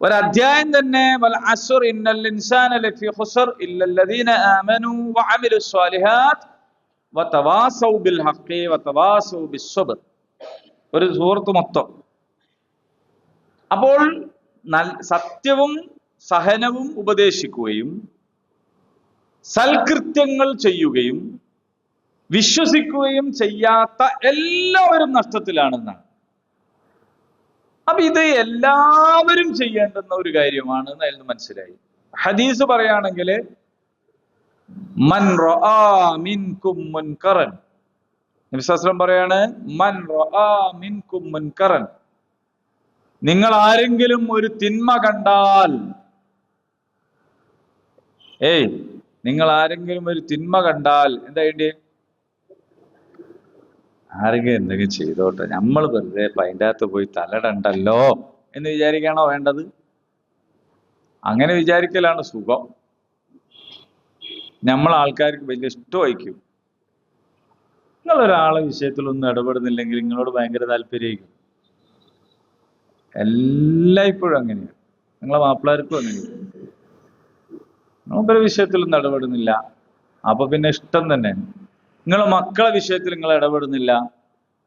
ഒരധ്യായം തന്നെ വൽ അസ്ർ ഇന്നൽ ഇൻസാന ലഫീ ഖുസ്ർ ഇല്ലല്ലദീന ആമനൂ വഅമിലുസ് സ്വാലിഹാത്ത് വതവാസൗ ബിൽ ഹഖ് വതവാസൗ ബിസ്സബ്ർ, ഒരു സൂറത്ത് മൊത്തം. അപ്പോൾ സത്യവും സഹനവും ഉപദേശിക്കുകയും സൽകൃത്യങ്ങൾ ചെയ്യുകയും വിശ്വസിക്കുകയും ചെയ്യാത്ത എല്ലാവരും നഷ്ടത്തിലാണെന്നാണ്. അപ്പൊ ഇത് എല്ലാവരും ചെയ്യേണ്ടുന്ന ഒരു കാര്യമാണ് അതിൽ മനസ്സിലായി. ഹദീസ് പറയുകയാണെങ്കിൽ മൻ റആ മിൻകും മുൻകറൻ, നബി സല്ലല്ലാഹു അലൈഹി വസല്ലം പറയാണ് മൻ റആ മിൻകും മുൻകറൻ, നിങ്ങൾ ആരെങ്കിലും ഒരു തിന്മ കണ്ടാൽ, നിങ്ങൾ ആരെങ്കിലും ഒരു തിന്മ കണ്ടാൽ എന്താ വേണ്ടി? ആരെങ്കിലും എന്തെങ്കിലും ചെയ്തോട്ടെ, നമ്മൾ വെറുതെ അതിൻ്റെ അകത്ത് പോയി തലടണ്ടല്ലോ എന്ന് വിചാരിക്കാണോ വേണ്ടത്? അങ്ങനെ വിചാരിക്കലാണ് സുഖം. നമ്മൾ ആൾക്കാർക്ക് വലിയ ഇഷ്ടമായിരിക്കും. നിങ്ങളൊരാളെ വിഷയത്തിലൊന്നും ഇടപെടുന്നില്ലെങ്കിൽ നിങ്ങളോട് ഭയങ്കര താല്പര്യമായിരിക്കും. എല്ലായ്പ്പോഴും അങ്ങനെയാണ്. നിങ്ങളെ മാപ്പിളാർക്കും അങ്ങനെയാണ്. നമുക്കൊരു വിഷയത്തിലൊന്നും ഇടപെടുന്നില്ല, അപ്പൊ പിന്നെ ഇഷ്ടം തന്നെ. നിങ്ങളെ മക്കളെ വിഷയത്തിൽ നിങ്ങൾ ഇടപെടുന്നില്ല,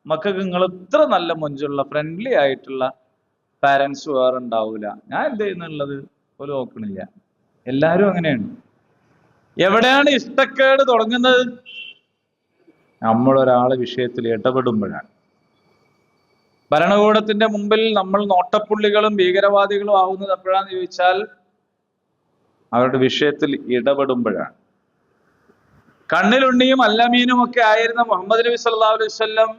മക്കൾക്ക് നിങ്ങൾ ഇത്ര നല്ല മൊഞ്ചുള്ള ഫ്രണ്ട്ലി ആയിട്ടുള്ള പാരൻസ് വേറെ ഉണ്ടാവൂല. ഞാൻ എന്ത് ചെയ്യുന്നുള്ളത് പോലും നോക്കണില്ല. എല്ലാവരും അങ്ങനെയാണ്. എവിടെയാണ് ഇഷ്ടക്കേട് തുടങ്ങുന്നത്? നമ്മളൊരാളെ വിഷയത്തിൽ ഇടപെടുമ്പോഴാണ്. ഭരണകൂടത്തിന്റെ മുമ്പിൽ നമ്മൾ നോട്ടപ്പുള്ളികളും ഭീകരവാദികളും ആവുന്നത് എപ്പോഴാന്ന് ചോദിച്ചാൽ അവരുടെ വിഷയത്തിൽ ഇടപെടുമ്പോഴാണ്. കണ്ണിലുണ്ണിയും അല്ലമീനും ഒക്കെ ആയിരുന്ന മുഹമ്മദ് നബി സല്ലല്ലാഹു അലൈഹി വസല്ലം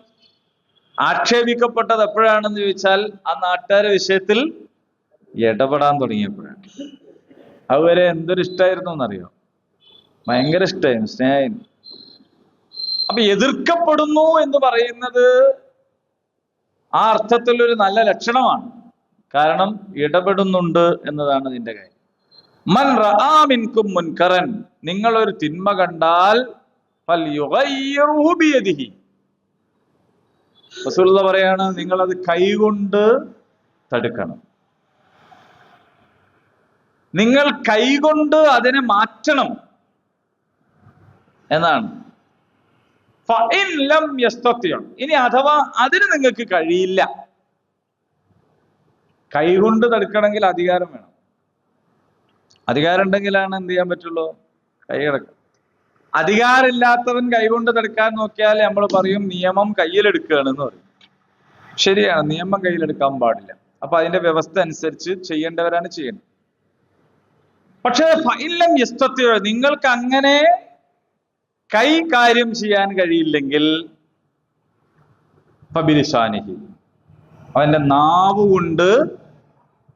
ആക്ഷേപിക്കപ്പെട്ടത് എപ്പോഴാണെന്ന് ചോദിച്ചാൽ ആ നാട്ടുകാരുടെ വിഷയത്തിൽ ഇടപെടാൻ തുടങ്ങിയപ്പോഴാണ്. അതുവരെ എന്തൊരു ഇഷ്ടമായിരുന്നു എന്നറിയോ? ഭയങ്കര ഇഷ്ടമായിരുന്നു, സ്നേഹമായിരുന്നു. അപ്പൊ എതിർക്കപ്പെടുന്നു എന്ന് പറയുന്നത് ആ അർത്ഥത്തിൽ ഒരു നല്ല ലക്ഷണമാണ്. കാരണം ഇടപെടുന്നുണ്ട് എന്നതാണ് ഇതിന്റെ കാര്യം. മൻ റആ മിൻകും മുൻകറൻ, നിങ്ങൾ ഒരു തിന്മ കണ്ടാൽ ഫൽയുഗയ്യിറുഹു ബിയദിഹി, റസൂലുള്ളാഹി പറയാണ് നിങ്ങൾ അത് കൈകൊണ്ട് തടുക്കണം. നിങ്ങൾ കൈകൊണ്ട് അതിനെ മാറ്റണം എന്നാണ്. ഫഇൻ ലം യസ്തതി, ഇനി അഥവാ അതിന് നിങ്ങൾക്ക് കഴിയില്ല, കൈകൊണ്ട് തടുക്കണമെങ്കിൽ അധികാരം വേണം. അധികാരം ഉണ്ടെങ്കിലാണ് എന്ത് ചെയ്യാൻ പറ്റുള്ളൂ? കൈ കിടക്കും. അധികാരമില്ലാത്തവൻ കൈകൊണ്ട് തടുക്കാൻ നോക്കിയാൽ നമ്മൾ പറയും നിയമം കയ്യിലെടുക്കുകയാണെന്ന് പറയും. ശരിയാണ്, നിയമം കയ്യിലെടുക്കാൻ പാടില്ല. അപ്പൊ അതിന്റെ വ്യവസ്ഥ അനുസരിച്ച് ചെയ്യേണ്ടവരാണ് ചെയ്യേണ്ടത്. പക്ഷേ ഫഇല്ലം യസ്തതി, നിങ്ങൾക്ക് അങ്ങനെ കൈ കാര്യം ചെയ്യാൻ കഴിയില്ലെങ്കിൽ ഫബിലിസാനിഹി, അവന്റെ നാവ് കൊണ്ട്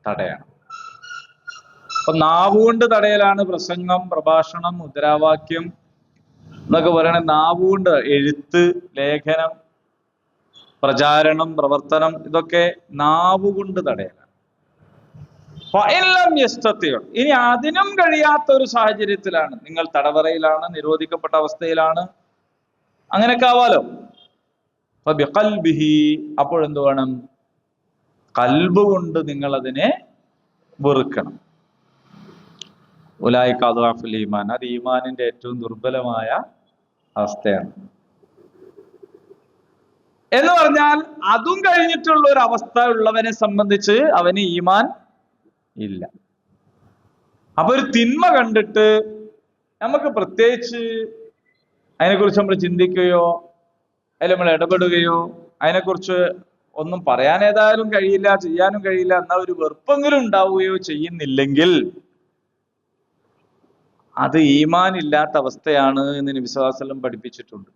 തടയണം. അപ്പൊ നാവ് കൊണ്ട് തടയലാണ് പ്രസംഗം, പ്രഭാഷണം, മുദ്രാവാക്യം എന്നൊക്കെ പറയണ. നാവ് കൊണ്ട് എഴുത്ത്, ലേഖനം, പ്രചാരണം, പ്രവർത്തനം, ഇതൊക്കെ നാവ് കൊണ്ട് തടയലാണ്. ഫഇല്ലം യസ്തതി, ഇനി അതിനും കഴിയാത്ത ഒരു സാഹചര്യത്തിലാണ്, നിങ്ങൾ തടവറയിലാണ്, നിരോധിക്കപ്പെട്ട അവസ്ഥയിലാണ്, അങ്ങനെയൊക്കെ ആവാലോ. ഫബിഖൽബിഹി, അപ്പോഴെന്ത് വേണം? കൽബ് കൊണ്ട് നിങ്ങൾ അതിനെ വെറുക്കണം. ഉലൈക അദ്അഫുൽ ഈമാൻ, അത് ഈമാനിന്റെ ഏറ്റവും ദുർബലമായ അവസ്ഥയാണ്. എന്ന് പറഞ്ഞാൽ അതും കഴിഞ്ഞിട്ടുള്ള ഒരു അവസ്ഥ ഉള്ളവനെ സംബന്ധിച്ച് അവന് ഈമാൻ ഇല്ല. അപ്പൊ ഒരു തിന്മ കണ്ടിട്ട് നമുക്ക് പ്രത്യേകിച്ച് അതിനെക്കുറിച്ച് നമ്മൾ ചിന്തിക്കുകയോ അതിൽ നമ്മൾ ഇടപെടുകയോ അതിനെക്കുറിച്ച് ഒന്നും പറയാൻ ഏതായാലും കഴിയില്ല, ചെയ്യാനും കഴിയില്ല, എന്നാൽ ഒരു വെറുപ്പെങ്കിലും ഉണ്ടാവുകയോ ചെയ്യുന്നില്ലെങ്കിൽ അത് ഈമാൻ ഇല്ലാത്ത അവസ്ഥയാണ് എന്ന് നബി സല്ലല്ലാഹു അലൈഹി വസല്ലം പഠിപ്പിച്ചിട്ടുണ്ട്.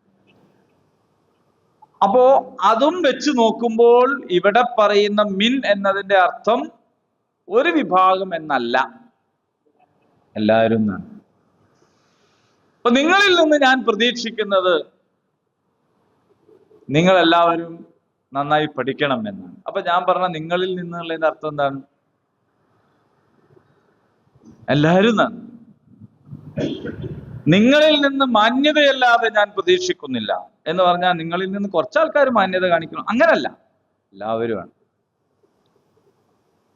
അപ്പോ അതും വെച്ച് നോക്കുമ്പോൾ ഇവിടെ പറയുന്ന മിൻ എന്നതിന്റെ അർത്ഥം ഒരു വിഭാഗം എന്നല്ല, എല്ലാവരും എന്നാണ്. അപ്പൊ നിങ്ങളിൽ നിന്ന് ഞാൻ പ്രതീക്ഷിക്കുന്നത് നിങ്ങൾ എല്ലാവരും നന്നായി പഠിക്കണം എന്നാണ്. അപ്പൊ ഞാൻ പറഞ്ഞ നിങ്ങളിൽ നിന്നുള്ളതിന്റെ അർത്ഥം എന്താണ്? എല്ലാവരും എന്നാണ്. നിങ്ങളിൽ നിന്ന് മാന്യതയല്ലാതെ ഞാൻ പ്രതീക്ഷിക്കുന്നില്ല എന്ന് പറഞ്ഞാൽ നിങ്ങളിൽ നിന്ന് കുറച്ച് ആൾക്കാർ മാന്യത കാണിക്കണം, അങ്ങനല്ല, എല്ലാവരുമാണ്.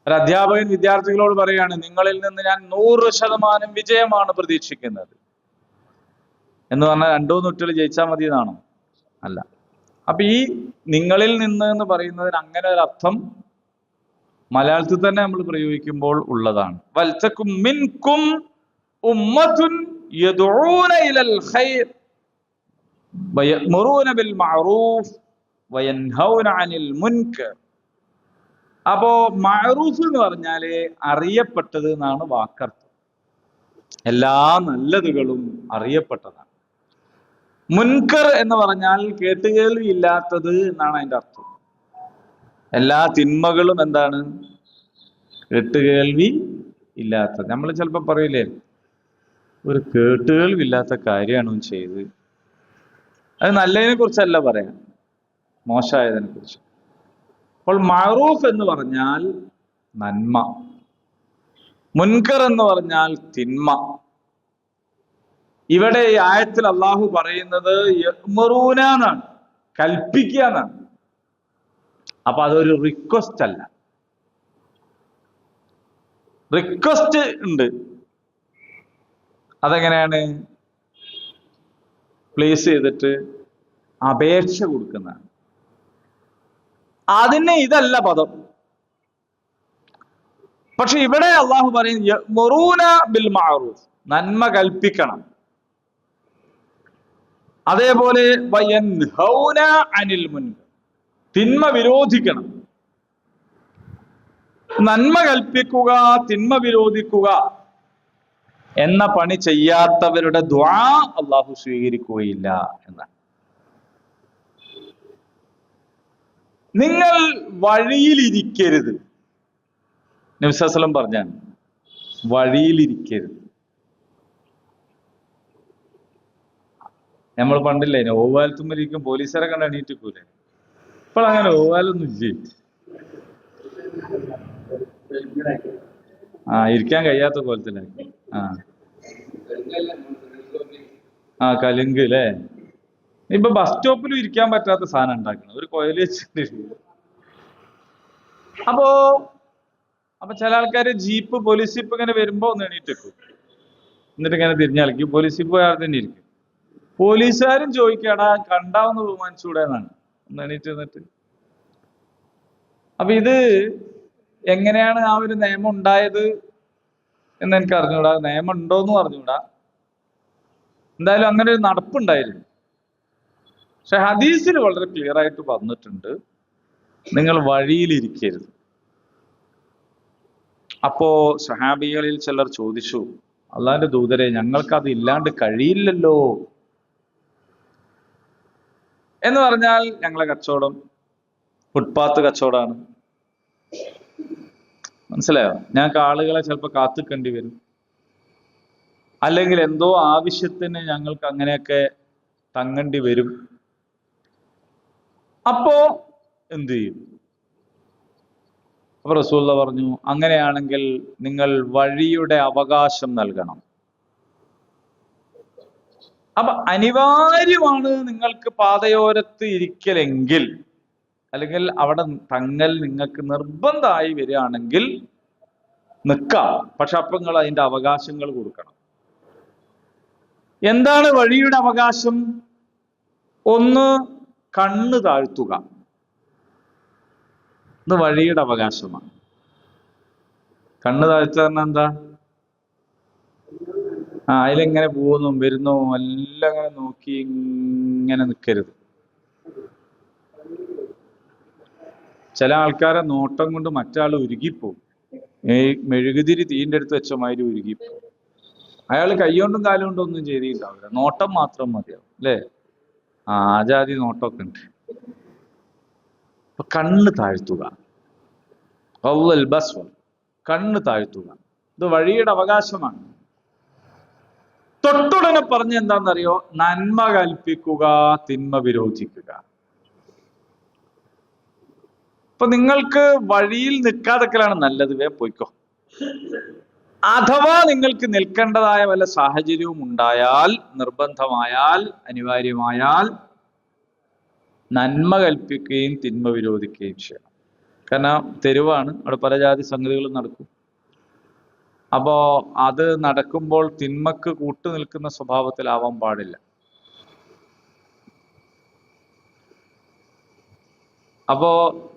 ഒരു അധ്യാപകൻ വിദ്യാർത്ഥികളോട് പറയാണ്, നിങ്ങളിൽ നിന്ന് ഞാൻ 100% വിജയമാണ് പ്രതീക്ഷിക്കുന്നത് എന്ന് പറഞ്ഞാൽ 2 കുട്ടികൾ ജയിച്ചാൽ മതി എന്നാണോ? അല്ല. അപ്പൊ ഈ നിങ്ങളിൽ നിന്ന് എന്ന് പറയുന്നതിന് അങ്ങനെ ഒരു അർത്ഥം മലയാളത്തിൽ തന്നെ നമ്മൾ പ്രയോഗിക്കുമ്പോൾ ഉള്ളതാണ്. വൽതകും മിൻകും ഉമ്മത്തുൻ യദ്ഊന ഇലൽ ഖൈർ വയഅ്മുറൂന ബിൽ മഅറൂഫ് വയൻഹൗന അനിൽ മുൻകർ. അപ്പോ മഅറൂഫ് എന്ന് പറഞ്ഞാല് അറിയപ്പെട്ടത് എന്നാണ് വാക്കർത്ഥം. എല്ലാ നല്ലതുകളും അറിയപ്പെട്ടതാണ്. മുൻകർ എന്ന് പറഞ്ഞാൽ കേട്ടുകേൾവി ഇല്ലാത്തത് എന്നാണ് അതിന്റെ അർത്ഥം. എല്ലാ തിന്മകളും എന്താണ്? കേട്ടുകേൾവി ഇല്ലാത്തത്. നമ്മൾ ചിലപ്പോൾ പറയില്ലേ, ഒരു കേട്ടുകേൾവി ഇല്ലാത്ത കാര്യമാണ് ചെയ്ത്. അത് നല്ലതിനെ കുറിച്ചല്ല പറയാം, മോശമായതിനെ കുറിച്ച്. അപ്പോൾ മഅറൂഫ് എന്ന് പറഞ്ഞാൽ നന്മ, മുൻകർ എന്ന് പറഞ്ഞാൽ തിന്മ. ഇവിടെ ഈ ആയത്തിൽ അള്ളാഹു പറയുന്നത് യഅ്മുറൂന എന്നാണ്, കൽപ്പിക്കുക എന്നാണ്. അപ്പൊ അതൊരു റിക്വസ്റ്റ് അല്ല. റിക്വസ്റ്റ് ഉണ്ട്, അതെങ്ങനെയാണ്? പ്ലേസ് ചെയ്തിട്ട് അപേക്ഷ കൊടുക്കുന്നതാണ്. അതിന് ഇതല്ല പദം. പക്ഷെ ഇവിടെ അള്ളാഹു പറയും യഅ്മുറൂന ബിൽ മഅറൂഫ്, നന്മ കൽപ്പിക്കണം. അതേപോലെ വയൻഹൗന അനിൽ മുൻകർ, തിന്മ വിരോധിക്കണം. നന്മ കൽപ്പിക്കുക, തിന്മ വിരോധിക്കുക എന്ന പണി ചെയ്യാത്തവരുടെ ദുആ അള്ളാഹു സ്വീകരിക്കുകയില്ല എന്നാണ്. നിങ്ങൾ വഴിയിലിരിക്കരുത്, നബി സല്ലല്ലാഹു അലൈഹി വസല്ലം പറഞ്ഞാണ്, വഴിയിലിരിക്കരുത്. നമ്മൾ പണ്ടില്ലേ ഓവാലത്തുമ്പിരിക്കും പോലീസുകാരെ കണ്ട് എണീറ്റിക്കൂലേ? ഇപ്പോൾ അങ്ങനെ ഓവാലൊന്നും ഇല്ലേ. ഇരിക്കാൻ കഴിയാത്ത കോലത്തിലാക്കി. കലുങ്ക് അല്ലേ? ഇപ്പൊ ബസ് സ്റ്റോപ്പിലും ഇരിക്കാൻ പറ്റാത്ത സാധനം ഉണ്ടാക്കണം, ഒരു കൊയല് വെച്ചിട്ട്. അപ്പൊ ചില ആൾക്കാര് ജീപ്പ്, പോലീസ് ജീപ്പ് ഇങ്ങനെ വരുമ്പോ ഒന്ന് എണീറ്റേക്കും, എന്നിട്ട് ഇങ്ങനെ തിരിഞ്ഞളിക്കും. പോലീസ് ജീപ്പ് പോയാൽ തന്നെ ഇരിക്കും. പോലീസുകാരും ചോദിക്കാടാ കണ്ടാവുന്ന ബഹുമാനിച്ചൂടെ എന്നാണ്, ഒന്ന് എണീറ്റ് നിന്നിട്ട്. അപ്പൊ ഇത് എങ്ങനെയാണ് ആ ഒരു നിയമം ഉണ്ടായത് എന്ന് എനിക്ക് അറിഞ്ഞൂടാ, നിയമം ഉണ്ടോന്നും അറിഞ്ഞൂടാ. എന്തായാലും അങ്ങനെ ഒരു നടപ്പുണ്ടായിരുന്നു. പക്ഷെ ഹദീസിൽ വളരെ ക്ലിയർ ആയിട്ട് പറഞ്ഞിട്ടുണ്ട്, നിങ്ങൾ വഴിയിലിരിക്കരുത്. അപ്പോ സഹാബികളിൽ ചിലർ ചോദിച്ചു, അള്ളാഹിന്റെ ദൂതരെ, ഞങ്ങൾക്ക് അത് ഇല്ലാണ്ട് കഴിയില്ലല്ലോ. എന്ന് പറഞ്ഞാൽ ഞങ്ങളെ കച്ചവടം ഫുട്പാത്ത് കച്ചവടമാണ്, മനസ്സിലായോ? ഞങ്ങൾക്ക് ആളുകളെ ചിലപ്പോൾ കാത്തുക്കേണ്ടി വരും, അല്ലെങ്കിൽ എന്തോ ആവശ്യത്തിന് ഞങ്ങൾക്ക് അങ്ങനെയൊക്കെ തങ്ങേണ്ടി വരും. അപ്പോ എന്തു ചെയ്യും? അപ്പൊ റസൂലുള്ള പറഞ്ഞു, അങ്ങനെയാണെങ്കിൽ നിങ്ങൾ വഴിയുടെ അവകാശം നൽകണം. അപ്പൊ അനിവാര്യമാണ് നിങ്ങൾക്ക് പാതയോരത്ത് ഇരിക്കലെങ്കിൽ അല്ലെങ്കിൽ അവിടെ തങ്ങൽ നിങ്ങൾക്ക് നിർബന്ധമായി വരികയാണെങ്കിൽ നിൽക്കാം. പക്ഷെ അപ്പൊ നിങ്ങൾ അതിന്റെ അവകാശങ്ങൾ കൊടുക്കണം. എന്താണ് വഴിയുടെ അവകാശം? ഒന്ന്, കണ്ണ് താഴ്ത്തുക. ഇത് വഴിയുടെ അവകാശമാണ്. കണ്ണ് താഴ്ത്തുക പറഞ്ഞാൽ എന്താ? അതിലെങ്ങനെ പോകുന്നു വരുന്നു എല്ലാം അങ്ങനെ നോക്കി ഇങ്ങനെ നിൽക്കരുത്. ചില ആൾക്കാരെ നോട്ടം കൊണ്ട് മറ്റാൾ ഉരുകിപ്പോവും. മെഴുകുതിരി തീൻ്റെ അടുത്ത് വെച്ച മാതിരി ഉരുകിപ്പോവും. അയാൾ കൈകൊണ്ടും കാലുകൊണ്ടും ഒന്നും ചെയ്തിട്ടുണ്ടാവില്ല, നോട്ടം മാത്രം മതിയാവും അല്ലേ? ആജാതി നോട്ടമൊക്കെ ഉണ്ട്. അപ്പൊ കണ്ണ് താഴ്ത്തുക, കണ്ണ് താഴ്ത്തുക, ഇത് വഴിയുടെ അവകാശമാണ്. തൊട്ടുടനെ പറഞ്ഞ എന്താണെന്നറിയോ? നന്മ കൽപ്പിക്കുക, തിന്മ വിരോധിക്കുക. അപ്പൊ നിങ്ങൾക്ക് വഴിയിൽ നിൽക്കാതെക്കലാണ് നല്ലത്, പോയിക്കോ. അഥവാ നിങ്ങൾക്ക് നിൽക്കേണ്ടതായ വല്ല സാഹചര്യവും ഉണ്ടായാൽ, നിർബന്ധമായാൽ, അനിവാര്യമായാൽ നന്മ കൽപ്പിക്കുകയും തിന്മ വിരോധിക്കുകയും ചെയ്യണം. കാരണം തെരുവാണ്, അവിടെ പല ജാതി സംഗതികളും നടക്കും. അപ്പോ അത് നടക്കുമ്പോൾ തിന്മക്ക് കൂട്ടു നിൽക്കുന്ന സ്വഭാവത്തിലാവാൻ പാടില്ല. അപ്പോ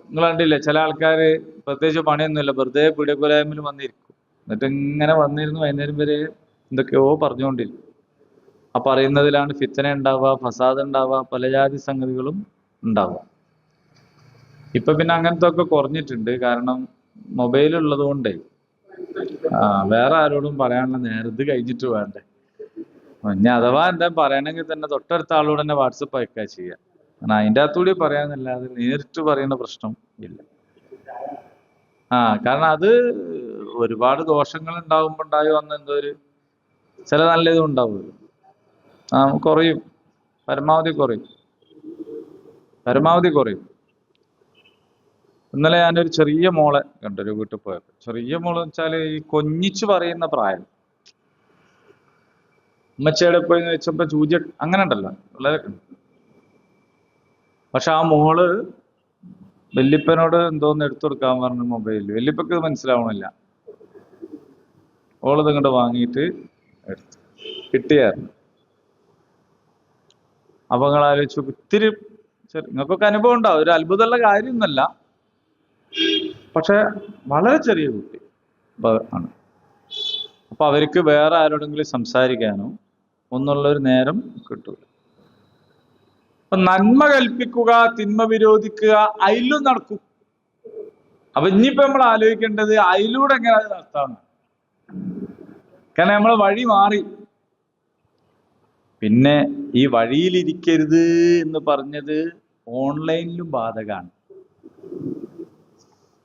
നിങ്ങൾ കണ്ടില്ലേ, ചില ആൾക്കാര് പ്രത്യേകിച്ച് പണിയൊന്നുമില്ല, വെറുതെ പീഡിയക്കുലായ്മയിൽ വന്നിരിക്കും. എന്നിട്ട് ഇങ്ങനെ വന്നിരുന്നു വൈകുന്നേരം വരെ എന്തൊക്കെയോ പറഞ്ഞുകൊണ്ടിരിക്കും. ആ പറയുന്നതിലാണ് ഫിത്തന ഉണ്ടാവുക, ഫസാദ് ഉണ്ടാവുക, പല ജാതി സംഗതികളും ഉണ്ടാവുക. ഇപ്പൊ പിന്നെ അങ്ങനത്തെ ഒക്കെ കുറഞ്ഞിട്ടുണ്ട്. കാരണം മൊബൈൽ ഉള്ളത് കൊണ്ടേ വേറെ ആരോടും പറയാനുള്ള നേരത് കഴിഞ്ഞിട്ട് വേണ്ടേ. ഇനി അഥവാ എന്താ പറയണമെങ്കിൽ തന്നെ തൊട്ടടുത്ത ആളോട് തന്നെ വാട്സപ്പ് അയക്കുക ചെയ്യുക. കാരണം അതിൻ്റെ അകത്തൂടി പറയാന്നല്ലാതെ നേരിട്ട് പറയുന്ന പ്രശ്നം ഇല്ല. കാരണം അത് ഒരുപാട് ദോഷങ്ങൾ ഉണ്ടാകുമ്പോ ഉണ്ടായി വന്ന എന്തോ ഒരു ചില നല്ലതും ഉണ്ടാവുമല്ലോ. കുറയും, പരമാവധി കുറയും. ഇന്നലെ ഞാനൊരു ചെറിയ മോളെ കണ്ടൊരു വീട്ടിൽ പോയപ്പോ, ചെറിയ മോള് വെച്ചാല് ഈ കൊഞ്ഞിച്ച് പറയുന്ന പ്രായം. ഉമ്മച്ചയുടെ പോയി വെച്ചപ്പോ ചൂച അങ്ങനെ ഉണ്ടല്ലോ, വളരെ. പക്ഷെ ആ മോള് വല്യപ്പനോട് എന്തോന്ന് എടുത്തു കൊടുക്കാൻ പറഞ്ഞു മൊബൈലിൽ. വല്യപ്പക്ക് മനസ്സിലാവണില്ല. ഓളത് ഇങ്ങോട്ട് വാങ്ങിയിട്ട് എടുത്തു, കിട്ടിയായിരുന്നു. അപ്പൊ നിങ്ങൾ ആലോചിച്ചു, ഇത്തിരി നിങ്ങൾക്കൊക്കെ അനുഭവം ഉണ്ടാവും, ഒരു അത്ഭുതമുള്ള കാര്യമൊന്നുമല്ല. പക്ഷെ വളരെ ചെറിയ കുട്ടി ആണ്. അപ്പൊ അവർക്ക് വേറെ ആരോടെങ്കിലും സംസാരിക്കാനോ ഒന്നുള്ളൊരു നേരം കിട്ടൂല. അപ്പൊ നന്മ കൽപ്പിക്കുക, തിന്മ വിരോധിക്കുക, അതിലും നടക്കും. അപ്പൊ ഇനിയിപ്പോ നമ്മൾ ആലോചിക്കേണ്ടത് അതിലൂടെ എങ്ങനെ അത് നടത്താമെന്ന്. കാരണം നമ്മളെ വഴി മാറി. പിന്നെ ഈ വഴിയിലിരിക്കരുത് എന്ന് പറഞ്ഞത് ഓൺലൈനിലും ബാധകമാണ്,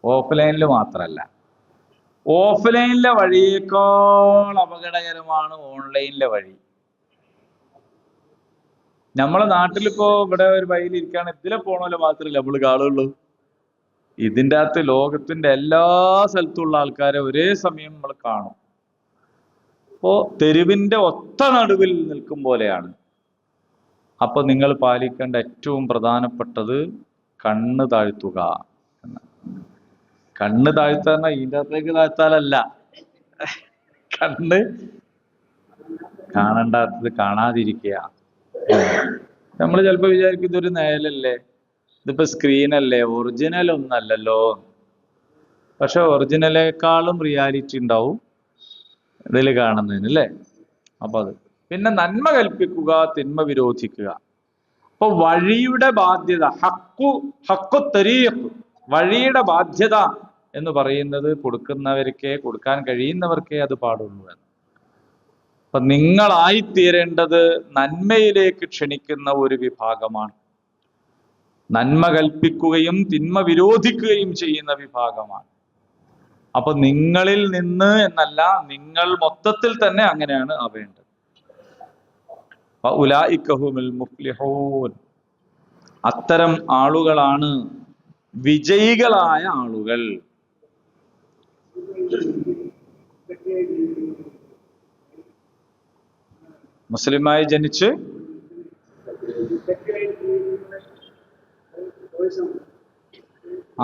ഓഫ്ലൈനിൽ മാത്രമല്ല. ഓഫ്ലൈനിലെ വഴിയേക്കാൾ അപകടകരമാണ് ഓൺലൈനിലെ വഴി. നമ്മളെ നാട്ടിലിപ്പോ ഇവിടെ ഒരു വഴിയിലിരിക്കുകയാണ്, ഇതിലെ പോണല്ലോ മാത്രമല്ല നമ്മൾ കാണുള്ളൂ. ഇതിൻ്റെ അകത്ത് ലോകത്തിന്റെ എല്ലാ സ്ഥലത്തുള്ള ആൾക്കാരെ ഒരേ സമയം നമ്മൾ കാണും. അപ്പോ തെരുവിന്റെ ഒത്ത നടുവിൽ നിൽക്കും പോലെയാണ്. അപ്പൊ നിങ്ങൾ പാലിക്കേണ്ട ഏറ്റവും പ്രധാനപ്പെട്ടത് കണ്ണ് താഴ്ത്തുക. കണ്ണ് താഴ്ത്താൻ ഇതിൻ്റെ അകത്തേക്ക് താഴ്ത്താലല്ല, കണ്ണ് കാണണ്ടാത്തത് കാണാതിരിക്കുക. നമ്മൾ ചിലപ്പോ വിചാരിക്കും ഇതൊരു നേലല്ലേ, ഇതിപ്പോ സ്ക്രീനല്ലേ, ഒറിജിനൽ ഒന്നല്ലല്ലോ. പക്ഷെ ഒറിജിനലേക്കാളും റിയാലിറ്റി ഉണ്ടാവും ഇതിൽ കാണുന്നതിന് അല്ലേ. അപ്പൊ അത് പിന്നെ നന്മ കൽപ്പിക്കുക, തിന്മ വിരോധിക്കുക. അപ്പൊ വഴിയുടെ ബാധ്യത, ഹക്കു തരീഖ്, വഴിയുടെ ബാധ്യത എന്ന് പറയുന്നത് കൊടുക്കാൻ കഴിയുന്നവർക്കേ അത് പാടുള്ളൂ എന്ന്. അപ്പൊ നിങ്ങളായിത്തീരേണ്ടത് നന്മയിലേക്ക് ക്ഷണിക്കുന്ന ഒരു വിഭാഗമാണ്, നന്മ കൽപ്പിക്കുകയും തിന്മ വിരോധിക്കുകയും ചെയ്യുന്ന വിഭാഗമാണ്. അപ്പൊ നിങ്ങളിൽ നിന്ന് എന്നല്ല, നിങ്ങൾ മൊത്തത്തിൽ തന്നെ അങ്ങനെയാണ് ആവേണ്ടത്. ഉലൈകഹുമുൽ മുഫ്ലിഹൂൻ, അത്തരം ആളുകളാണ് വിജയികളായ ആളുകൾ. മുസ്ലിമായി ജനിച്ച്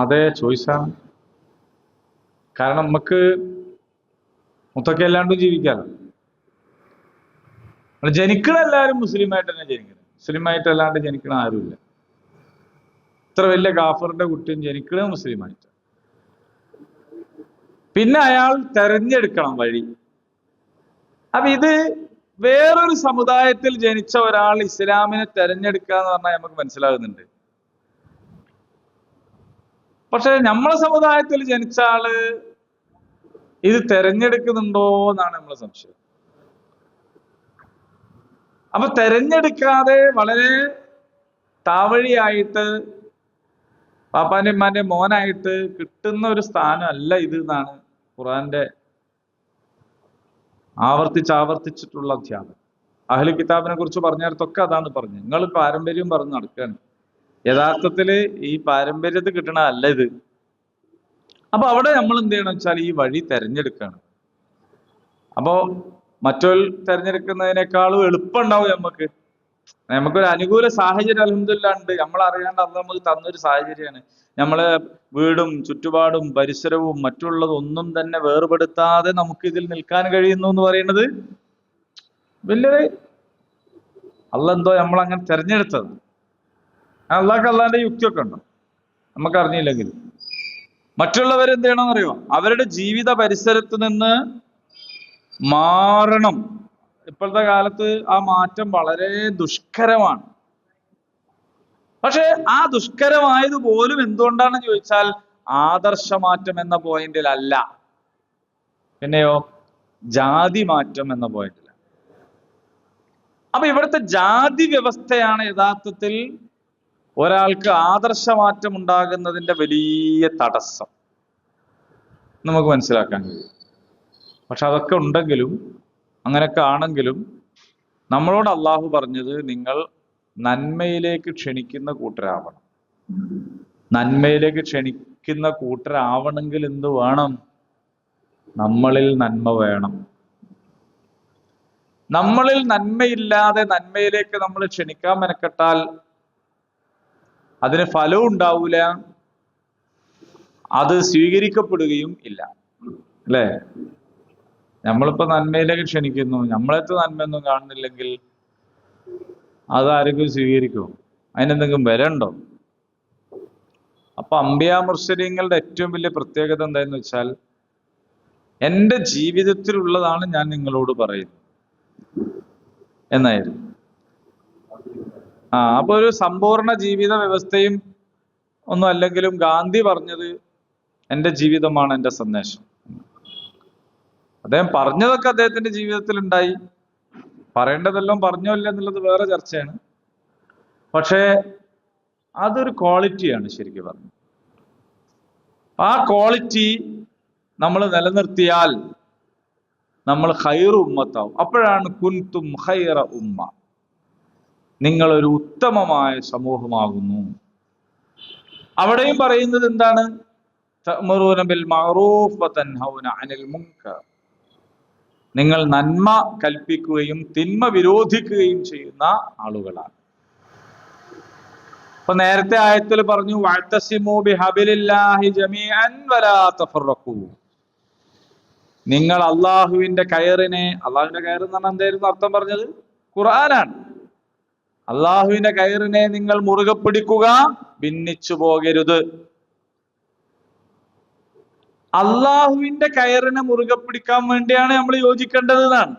അതെ, ചോയ്സാണ്. കാരണം നമുക്ക് മുത്തൊക്കെ അല്ലാണ്ടും ജീവിക്കാമല്ലോ. ജനിക്കണ എല്ലാവരും മുസ്ലിമായിട്ട് തന്നെ ജനിക്കണം. മുസ്ലിമായിട്ട് അല്ലാണ്ട് ജനിക്കണ ആരുമില്ല. ഇത്ര വലിയ ഗാഫറിന്റെ കുട്ടിയും ജനിക്കണത് മുസ്ലിമായിട്ട്. പിന്നെ അയാൾ തെരഞ്ഞെടുക്കണം വഴി. അപ്പൊ ഇത് വേറൊരു സമുദായത്തിൽ ജനിച്ച ഒരാൾ ഇസ്ലാമിനെ തെരഞ്ഞെടുക്കുക എന്ന് പറഞ്ഞാൽ നമുക്ക് മനസ്സിലാകുന്നുണ്ട്. പക്ഷെ നമ്മളെ സമുദായത്തിൽ ജനിച്ച ആള് ഇത് തെരഞ്ഞെടുക്കുന്നുണ്ടോ എന്നാണ് നമ്മളെ സംശയം. അപ്പൊ തെരഞ്ഞെടുക്കാതെ വളരെ താവഴിയായിട്ട് പാപ്പാന്റെ ഉമ്മാന്റെ മോനായിട്ട് കിട്ടുന്ന ഒരു സ്ഥാനം അല്ല ഇത് എന്നാണ് ഖുർആന്റെ ആവർത്തിച്ചിട്ടുള്ള അധ്യാപനം. അഹ്ലു കിതാബിനെ കുറിച്ച് പറഞ്ഞിടത്തൊക്കെ അതാണ് പറഞ്ഞത്. നിങ്ങൾ പാരമ്പര്യം പറഞ്ഞ് നടക്കുകയാണ്. യഥാർത്ഥത്തില് ഈ പാരമ്പര്യത്തിൽ കിട്ടണതല്ല ഇത്. അപ്പൊ അവിടെ നമ്മൾ എന്ത് ചെയ്യണം വെച്ചാൽ ഈ വഴി തെരഞ്ഞെടുക്കുകയാണ്. അപ്പോ മറ്റൊരു തെരഞ്ഞെടുക്കുന്നതിനേക്കാളും എളുപ്പം ഉണ്ടാവും നമുക്കൊരു അനുകൂല സാഹചര്യം അൽഹംദുലില്ലാഹ് ഉണ്ട്. നമ്മൾ അറിയാണ്ട് അത് നമുക്ക് തന്നൊരു സാഹചര്യമാണ്. നമ്മളെ വീടും ചുറ്റുപാടും പരിസരവും മറ്റുള്ളതൊന്നും തന്നെ വേർപെടുത്താതെ നമുക്ക് ഇതിൽ നിൽക്കാൻ കഴിയുന്നു എന്ന് പറയുന്നത് വലിയൊരു എന്തോ നമ്മൾ അങ്ങനെ തെരഞ്ഞെടുത്തത്. അള്ളാന്റെ യുക്തിയൊക്കെ ഉണ്ടോ നമുക്ക് അറിഞ്ഞില്ലെങ്കിൽ. മറ്റുള്ളവരെന്ത് ചെയ്യണമെന്ന് അറിയോ? അവരുടെ ജീവിത പരിസരത്ത് നിന്ന് മാറണം. ഇപ്പോഴത്തെ കാലത്ത് ആ മാറ്റം വളരെ ദുഷ്കരമാണ്. പക്ഷെ ആ ദുഷ്കരമായത് പോലും എന്തുകൊണ്ടാണെന്ന് ചോദിച്ചാൽ ആദർശമാറ്റം എന്ന പോയിന്റിലല്ല, പിന്നെയോ ജാതി മാറ്റം എന്ന പോയിന്റിലാണ്. അപ്പൊ ഇവിടുത്തെ ജാതി വ്യവസ്ഥയാണ് യഥാർത്ഥത്തിൽ ഒരാൾക്ക് ആദർശമാറ്റം ഉണ്ടാകുന്നതിന്റെ വലിയ തടസ്സം നമുക്ക് മനസ്സിലാക്കാൻ കഴിയും. പക്ഷെ അതൊക്കെ ഉണ്ടെങ്കിലും അങ്ങനെയൊക്കെ ആണെങ്കിലും നമ്മളോട് അള്ളാഹു പറഞ്ഞത് നിങ്ങൾ നന്മയിലേക്ക് ക്ഷണിക്കുന്ന കൂട്ടരാവണം. നന്മയിലേക്ക് ക്ഷണിക്കുന്ന കൂട്ടരാവണമെങ്കിൽ എന്ത് വേണം? നമ്മളിൽ നന്മ വേണം. നമ്മളിൽ നന്മയില്ലാതെ നന്മയിലേക്ക് നമ്മൾ ക്ഷണിക്കാൻ മെനക്കെട്ടാൽ അതിന് ഫലവും ഉണ്ടാവൂല, അത് സ്വീകരിക്കപ്പെടുകയും ഇല്ല. അല്ലേ? നമ്മളിപ്പോ നന്മയിലേക്ക് ക്ഷണിക്കുന്നു, നമ്മളെത്ത് നന്മയൊന്നും കാണുന്നില്ലെങ്കിൽ അതാരെങ്കിലും സ്വീകരിക്കുമോ? അതിനെന്തെങ്കിലും വില ഉണ്ടോ? അപ്പൊ അമ്പിയാ മുർസലീങ്ങളുടെ ഏറ്റവും വലിയ പ്രത്യേകത എന്താന്ന് വെച്ചാൽ എൻ്റെ ജീവിതത്തിലുള്ളതാണ് ഞാൻ നിങ്ങളോട് പറയുന്നത് എന്നായിരുന്നു. അപ്പൊ ഒരു സമ്പൂർണ്ണ ജീവിത വ്യവസ്ഥയും ഒന്നും അല്ലെങ്കിലും ഗാന്ധി പറഞ്ഞത് എൻ്റെ ജീവിതമാണ് എൻ്റെ സന്ദേശം. അദ്ദേഹം പറഞ്ഞതൊക്കെ അദ്ദേഹത്തിന്റെ ജീവിതത്തിൽ ഉണ്ടായി. പറയേണ്ടതെല്ലാം പറഞ്ഞോ ഇല്ല എന്നുള്ളത് വേറെ ചർച്ചയാണ്. പക്ഷേ അതൊരു ക്വാളിറ്റിയാണ് ശരിക്കും പറഞ്ഞു. ആ ക്വാളിറ്റി നമ്മൾ നിലനിർത്തിയാൽ നമ്മൾ ഖൈറു ഉമ്മത്താവും. അപ്പോഴാണ് കുൻതും ഖൈറ ഉമ്മ, നിങ്ങളൊരു ഉത്തമമായ സമൂഹമാകുന്നു. അവിടെയും പറയുന്നത് എന്താണ്? തഅ്മുറൂന ബിൽ മഅറൂഫ് വതൻഹൗന അനിൽ മുൻകർ, നിങ്ങൾ നന്മ കൽപ്പിക്കുകയും തിന്മ വിരോധിക്കുകയും ചെയ്യുന്ന ആളുകളാണ്. അപ്പൊ നേരത്തെ ആയത്തിൽ പറഞ്ഞു വഅ്തസിമൂ ബിഹബിലില്ലാഹി ജമീഅൻ വലാ തഫറഖൂ, നിങ്ങൾ അള്ളാഹുവിന്റെ കയറിനെ, അള്ളാഹുവിന്റെ കയർ എന്ന് പറഞ്ഞാൽ എന്തായിരുന്നു അർത്ഥം പറഞ്ഞത്? ഖുർആനാണ്. അള്ളാഹുവിന്റെ കയറിനെ നിങ്ങൾ മുറുകെ പിടിക്കുക, ഭിന്നിച്ചു പോകരുത്. അള്ളാഹുവിന്റെ കയറിനെ മുറുകെ പിടിക്കാൻ വേണ്ടിയാണ് നമ്മൾ യോജിക്കേണ്ടത് എന്നാണ്.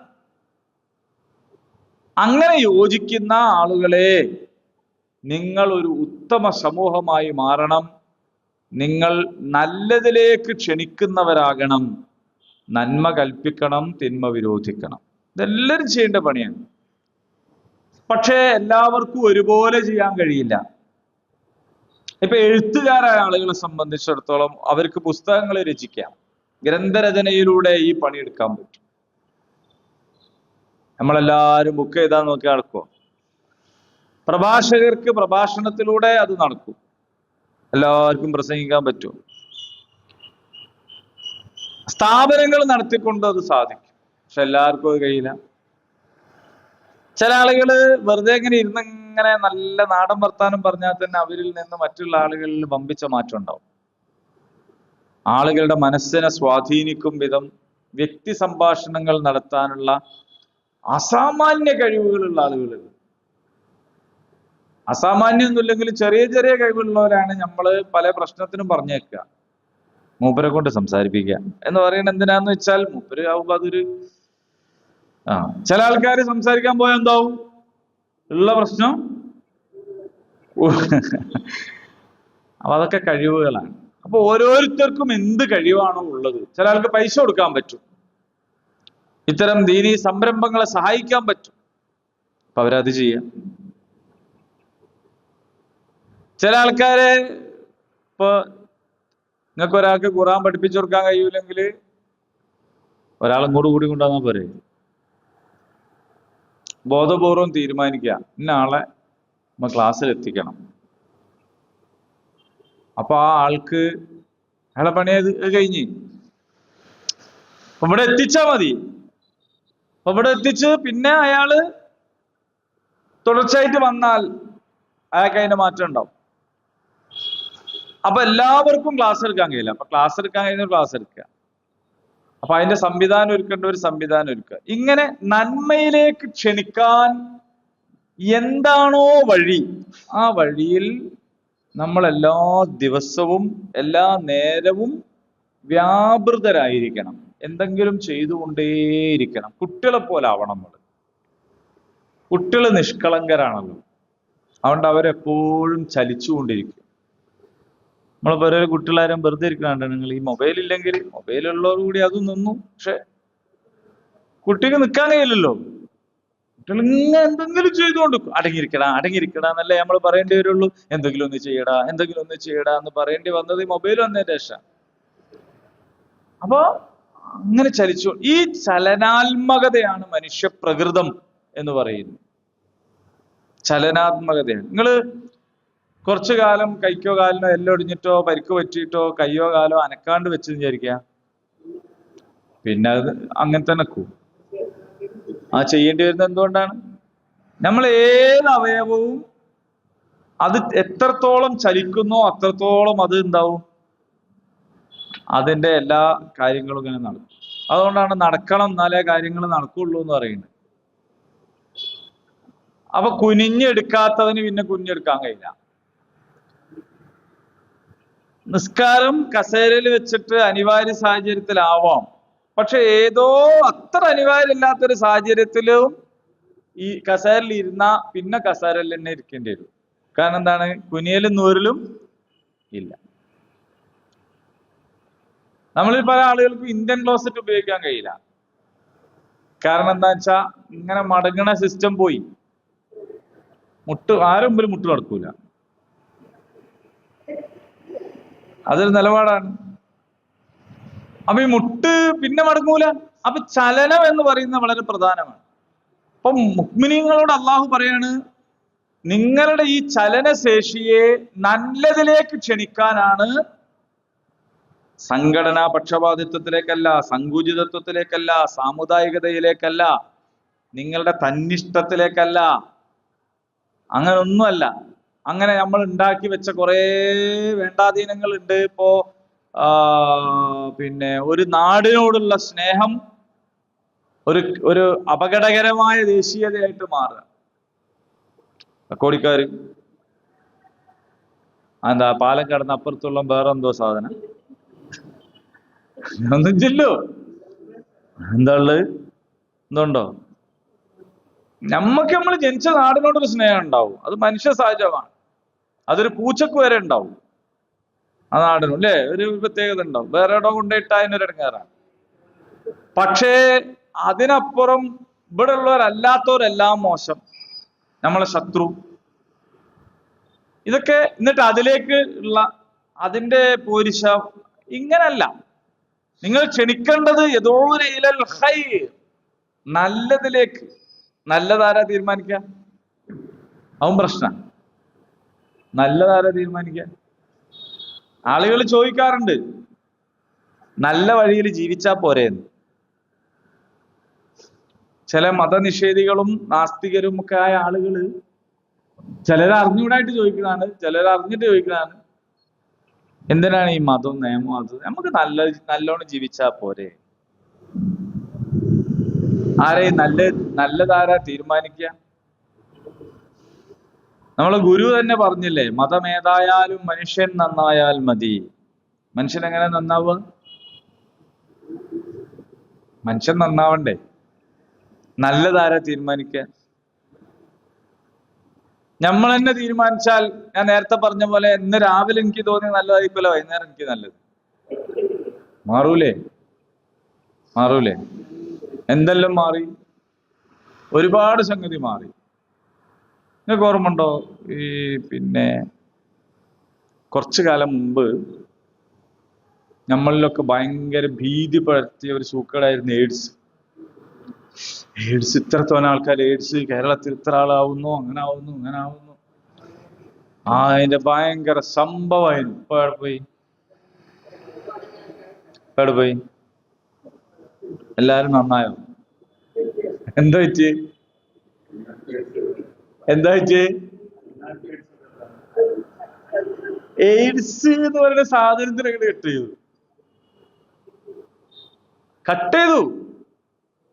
അങ്ങനെ യോജിക്കുന്ന ആളുകളെ നിങ്ങൾ ഒരു ഉത്തമ സമൂഹമായി മാറണം. നിങ്ങൾ നല്ലതിലേക്ക് ക്ഷണിക്കുന്നവരാകണം. നന്മ കൽപ്പിക്കണം, തിന്മ വിരോധിക്കണം. ഇതെല്ലാവരും ചെയ്യേണ്ട പണിയാണ്. പക്ഷേ എല്ലാവർക്കും ഒരുപോലെ ചെയ്യാൻ കഴിയില്ല. ഇപ്പൊ എഴുത്തുകാരായ ആളുകളെ സംബന്ധിച്ചിടത്തോളം അവർക്ക് പുസ്തകങ്ങൾ രചിക്കാം, ഗ്രന്ഥരചനയിലൂടെ ഈ പണിയെടുക്കാൻ പറ്റും. നമ്മളെല്ലാവരും ബുക്ക് എഴുതാൻ നോക്കി നടക്കുമോ? പ്രഭാഷകർക്ക് പ്രഭാഷണത്തിലൂടെ അത് നടക്കും. എല്ലാവർക്കും പ്രസംഗിക്കാൻ പറ്റുമോ? സ്ഥാപനങ്ങൾ നടത്തിക്കൊണ്ട് അത് സാധിക്കും. പക്ഷെ എല്ലാവർക്കും അത് കഴിയില്ല. ചില ആളുകള് വെറുതെ ഇങ്ങനെ ഇങ്ങനെ നല്ല നാടൻ വർത്താനം പറഞ്ഞാൽ തന്നെ അവരിൽ നിന്ന് മറ്റുള്ള ആളുകളിൽ വമ്പിച്ച മാറ്റം ഉണ്ടാവും. ആളുകളുടെ മനസ്സിനെ സ്വാധീനിക്കും വിധം വ്യക്തി സംഭാഷണങ്ങൾ നടത്താനുള്ള അസാമാന്യ കഴിവുകളുള്ള ആളുകളുണ്ട്. അസാമാന്യം ഒന്നുമില്ലെങ്കിൽ ചെറിയ ചെറിയ കഴിവുള്ളവരാണ് നമ്മൾ പല പ്രശ്നത്തിനും പറഞ്ഞേക്കുക, മൂപ്പരെ കൊണ്ട് സംസാരിപ്പിക്കുക എന്ന് പറയുന്നത് എന്തിനാന്ന് വെച്ചാൽ മൂപ്പര് ആവുമ്പോ അതൊരു ചില ആൾക്കാർ സംസാരിക്കാൻ പോയാൽ എന്താവും, ഉള്ള പ്രശ്നം അപ്പൊ അതൊക്കെ കഴിവുകളാണ്. അപ്പൊ ഓരോരുത്തർക്കും എന്ത് കഴിവാണോ ഉള്ളത്, ചില ആൾക്ക് പൈസ കൊടുക്കാൻ പറ്റും, ഇത്തരം ദീനീ സംരംഭങ്ങളെ സഹായിക്കാൻ പറ്റും, അപ്പൊ അവരത് ചെയ്യാം. ചില ആൾക്കാരെ ഇപ്പൊ നിങ്ങൾക്ക് ഒരാൾക്ക് ഖുർആൻ പഠിപ്പിച്ചു കൊടുക്കാൻ കഴിയൂലെങ്കിൽ ഒരാളും കൂടി കൊണ്ടുവന്നാൽ പോരെ. ബോധപൂർവം തീരുമാനിക്കുക ഇന്ന ആളെ നമ്മൾ ക്ലാസ്സിൽ എത്തിക്കണം. അപ്പൊ ആ ആൾക്ക് അയാളെ പണി കഴിഞ്ഞ് ഇവിടെ എത്തിച്ചാ മതി. അപ്പൊ ഇവിടെ എത്തിച്ച് പിന്നെ അയാള് തുടർച്ചയായിട്ട് വന്നാൽ അയാൾക്ക് അതിന്റെ മാറ്റം ഉണ്ടാവും. അപ്പൊ എല്ലാവർക്കും ക്ലാസ് എടുക്കാൻ കഴിയില്ല. അപ്പൊ ക്ലാസ് എടുക്കാൻ കഴിയുന്ന ക്ലാസ് എടുക്കുക. അപ്പൊ അതിന്റെ സംവിധാനം ഒരുക്കേണ്ട ഒരു സംവിധാനം ഒരുക്കുക. ഇങ്ങനെ നന്മയിലേക്ക് ക്ഷണിക്കാൻ എന്താണോ വഴി, ആ വഴിയിൽ നമ്മൾ എല്ലാ ദിവസവും എല്ലാ നേരവും വ്യാപൃതരായിരിക്കണം, എന്തെങ്കിലും ചെയ്തുകൊണ്ടേയിരിക്കണം. കുട്ടികളെ പോലെ ആവണം നമ്മൾ. കുട്ടികൾ നിഷ്കളങ്കരാണല്ലോ, അതുകൊണ്ട് അവരെപ്പോഴും ചലിച്ചുകൊണ്ടിരിക്കും. നമ്മളിപ്പോ ഓരോ കുട്ടികളാരും വെറുതെ ഇരിക്കാണ്ട്, നിങ്ങൾ ഈ മൊബൈൽ ഇല്ലെങ്കിൽ, മൊബൈലുള്ളവർ കൂടി അതും നിന്നു. പക്ഷെ കുട്ടിക്ക് നിൽക്കാൻ കഴിയില്ലല്ലോ. കുട്ടികൾ ഇങ്ങനെ എന്തെങ്കിലും ചെയ്തുകൊണ്ട് അടങ്ങിയിരിക്കടാ എന്നല്ലേ നമ്മൾ പറയേണ്ടി വരുള്ളൂ. എന്തെങ്കിലും ഒന്ന് ചെയ്യടാ എന്ന് പറയേണ്ടി വന്നത് ഈ മൊബൈൽ വന്നതിന്റെ ശേഷം. അപ്പൊ അങ്ങനെ ചലിച്ചു. ഈ ചലനാത്മകതയാണ് മനുഷ്യ പ്രകൃതം എന്ന് പറയുന്നത്. ചലനാത്മകതയാണ്. നിങ്ങള് കുറച്ചു കാലം കൈക്കോ കാലിനോ എല്ലൊടിഞ്ഞിട്ടോ പരിക്ക് പറ്റിയിട്ടോ കയ്യോ കാലോ അനക്കാണ്ട് വെച്ചെന്ന് വിചാരിക്കുക, പിന്നെ അത് അങ്ങനെ തന്നെ ആ ചെയ്യേണ്ടി വരുന്നത് എന്തുകൊണ്ടാണ്? നമ്മൾ ഏത് അവയവവും അത് എത്രത്തോളം ചലിക്കുന്നോ അത്രത്തോളം അത് എന്താവും, അതിന്റെ എല്ലാ കാര്യങ്ങളും ഇങ്ങനെ നടക്കും. അതുകൊണ്ടാണ് നടക്കണം എന്നാലേ കാര്യങ്ങൾ നടക്കുള്ളൂ എന്ന് പറയുന്നത്. അപ്പൊ കുനിഞ്ഞെടുക്കാത്തവന് പിന്നെ കുഞ്ഞെടുക്കാൻ കഴിയില്ല. നിസ്കാരം കസേരയിൽ വെച്ചിട്ട് അനിവാര്യ സാഹചര്യത്തിലാവാം, പക്ഷെ ഏതോ അത്ര അനിവാര്യമില്ലാത്തൊരു സാഹചര്യത്തിലും ഈ കസേരയിൽ ഇരുന്ന പിന്നെ കസേരയിൽ തന്നെ ഇരിക്കേണ്ടി വരും. കാരണം എന്താണ്? കുനിയലും നൂരലും ഇല്ല. നമ്മളിൽ പല ആളുകൾക്കും ഇന്ത്യൻ ക്ലോസറ്റ് ഉപയോഗിക്കാൻ കഴിയില്ല. കാരണം എന്താ വെച്ചാ ഇങ്ങനെ മടങ്ങണ സിസ്റ്റം പോയി. ആരും മുമ്പിൽ മുട്ട് നടക്കൂല. അതൊരു നിലപാടാണ്. അപ്പൊ ഈ മുട്ട് പിന്നെ മടങ്ങൂല. അപ്പൊ ചലനം എന്ന് പറയുന്നത് വളരെ പ്രധാനമാണ്. അപ്പൊ മുഅ്മിനീങ്ങളോട് അള്ളാഹു പറയാണ്, നിങ്ങളുടെ ഈ ചലനശേഷിയെ നല്ലതിലേക്ക് ക്ഷണിക്കാനാണ്, സംഘടനാ പക്ഷപാതിത്വത്തിലേക്കല്ല, സങ്കുചിതത്വത്തിലേക്കല്ല, സാമുദായികതയിലേക്കല്ല, നിങ്ങളുടെ തന്നിഷ്ടത്തിലേക്കല്ല, അങ്ങനെ ഒന്നുമല്ല. അങ്ങനെ നമ്മൾ ഉണ്ടാക്കി വെച്ച കുറെ വേണ്ടാധീനങ്ങൾ ഉണ്ട്. ഇപ്പോ പിന്നെ ഒരു നാടിനോടുള്ള സ്നേഹം ഒരു അപകടകരമായ ദേശീയതയായിട്ട് മാറുക. കോടിക്കാര് എന്താ പാലം കടന്ന് അപ്പുറത്തുള്ള വേറെ എന്തോ സാധനം ഒന്നും ചെല്ലോ, എന്താ ഉള്ളത്? എന്തുണ്ടോ? നമ്മൾ ജനിച്ച നാടിനോടൊരു സ്നേഹം ഉണ്ടാവും. അത് മനുഷ്യ സഹജമാണ്. അതൊരു പൂച്ചക്ക് വരെ ഉണ്ടാവും. ആ നാടിനും അല്ലേ ഒരു പ്രത്യേകത ഉണ്ടാവും. വേറെ ഇടം കൊണ്ടിട്ട് അതിനൊരു ഇടങ്ങേറാണ്. പക്ഷേ അതിനപ്പുറം ഇവിടെ ഉള്ളവരല്ലാത്തവരെല്ലാം മോശം, നമ്മളെ ശത്രു, ഇതൊക്കെ. എന്നിട്ട് അതിലേക്ക് ഉള്ള അതിന്റെ പോരിശ ഇങ്ങനല്ല. നിങ്ങൾ ക്ഷണിക്കേണ്ടത് യദൂന ഇലൽ ഖൈർ, നല്ലതിലേക്ക്. നല്ലതാരാ തീരുമാനിക്കുക? അതും പ്രശ്നം. നല്ലതാരാ തീരുമാനിക്കുക? ആളുകൾ ചോദിക്കാറുണ്ട്, നല്ല വഴിയിൽ ജീവിച്ചാ പോരേന്ന്. ചില മതനിഷേധികളും നാസ്തികരും ഒക്കെ ആയ ആളുകള് ചിലർ അറിഞ്ഞൂടായിട്ട് ചോദിക്കുന്നതാണ്, ചിലർ അറിഞ്ഞിട്ട് ചോദിക്കുന്നതാണ്. എന്തിനാണ് ഈ മതവും നിയമവും? അത് നമുക്ക് നല്ലോണം ജീവിച്ചാ പോരെ? ആരെയും നല്ലതാരാ തീരുമാനിക്കുക? നമ്മളെ ഗുരു തന്നെ പറഞ്ഞില്ലേ, മതം ഏതായാലും മനുഷ്യൻ നന്നായാൽ മതി. മനുഷ്യൻ എങ്ങനെ നന്നാവുക? മനുഷ്യൻ നന്നാവണ്ടേ? നല്ലതാരാ തീരുമാനിക്കുക? നമ്മൾ തന്നെ തീരുമാനിച്ചാൽ, ഞാൻ നേരത്തെ പറഞ്ഞ പോലെ ഇന്ന് രാവിലെ എനിക്ക് തോന്നി നല്ലതായിരിക്കുമല്ലോ വൈകുന്നേരം എനിക്ക് നല്ലത്. മാറൂലേ? മാറൂലേ? എന്തെല്ലാം മാറി? ഒരുപാട് സംഗതി മാറി. നിങ്ങൾക്ക് ഓർമ്മയുണ്ടോ? ഈ പിന്നെ കുറച്ചു കാലം മുമ്പ് നമ്മളിലൊക്കെ ഭയങ്കര ഭീതി പടർത്തിയ ഒരു സൂക്കേടായിരുന്നു എയ്ഡ്സ്. ഇത്രത്തോളം ആൾക്കാർ എയ്ഡ്സ്, കേരളത്തിൽ ഇത്ര ആളാവുന്നു, അങ്ങനെ ആവുന്നു, ഇങ്ങനെ ആവുന്നു. അതിന്റെ ഭയങ്കര സംഭവമായിരുന്നു. ഇപ്പൊ എവിടെ പോയി? എവിടെ പോയി? എല്ലാരും നന്നായോ? എന്താ പറ്റി? എന്താ പറ്റി? എയ്ഡ്സ് എന്ന് പറയുന്ന സാധനത്തിന് അങ്ങോട്ട് കട്ട് ചെയ്തു.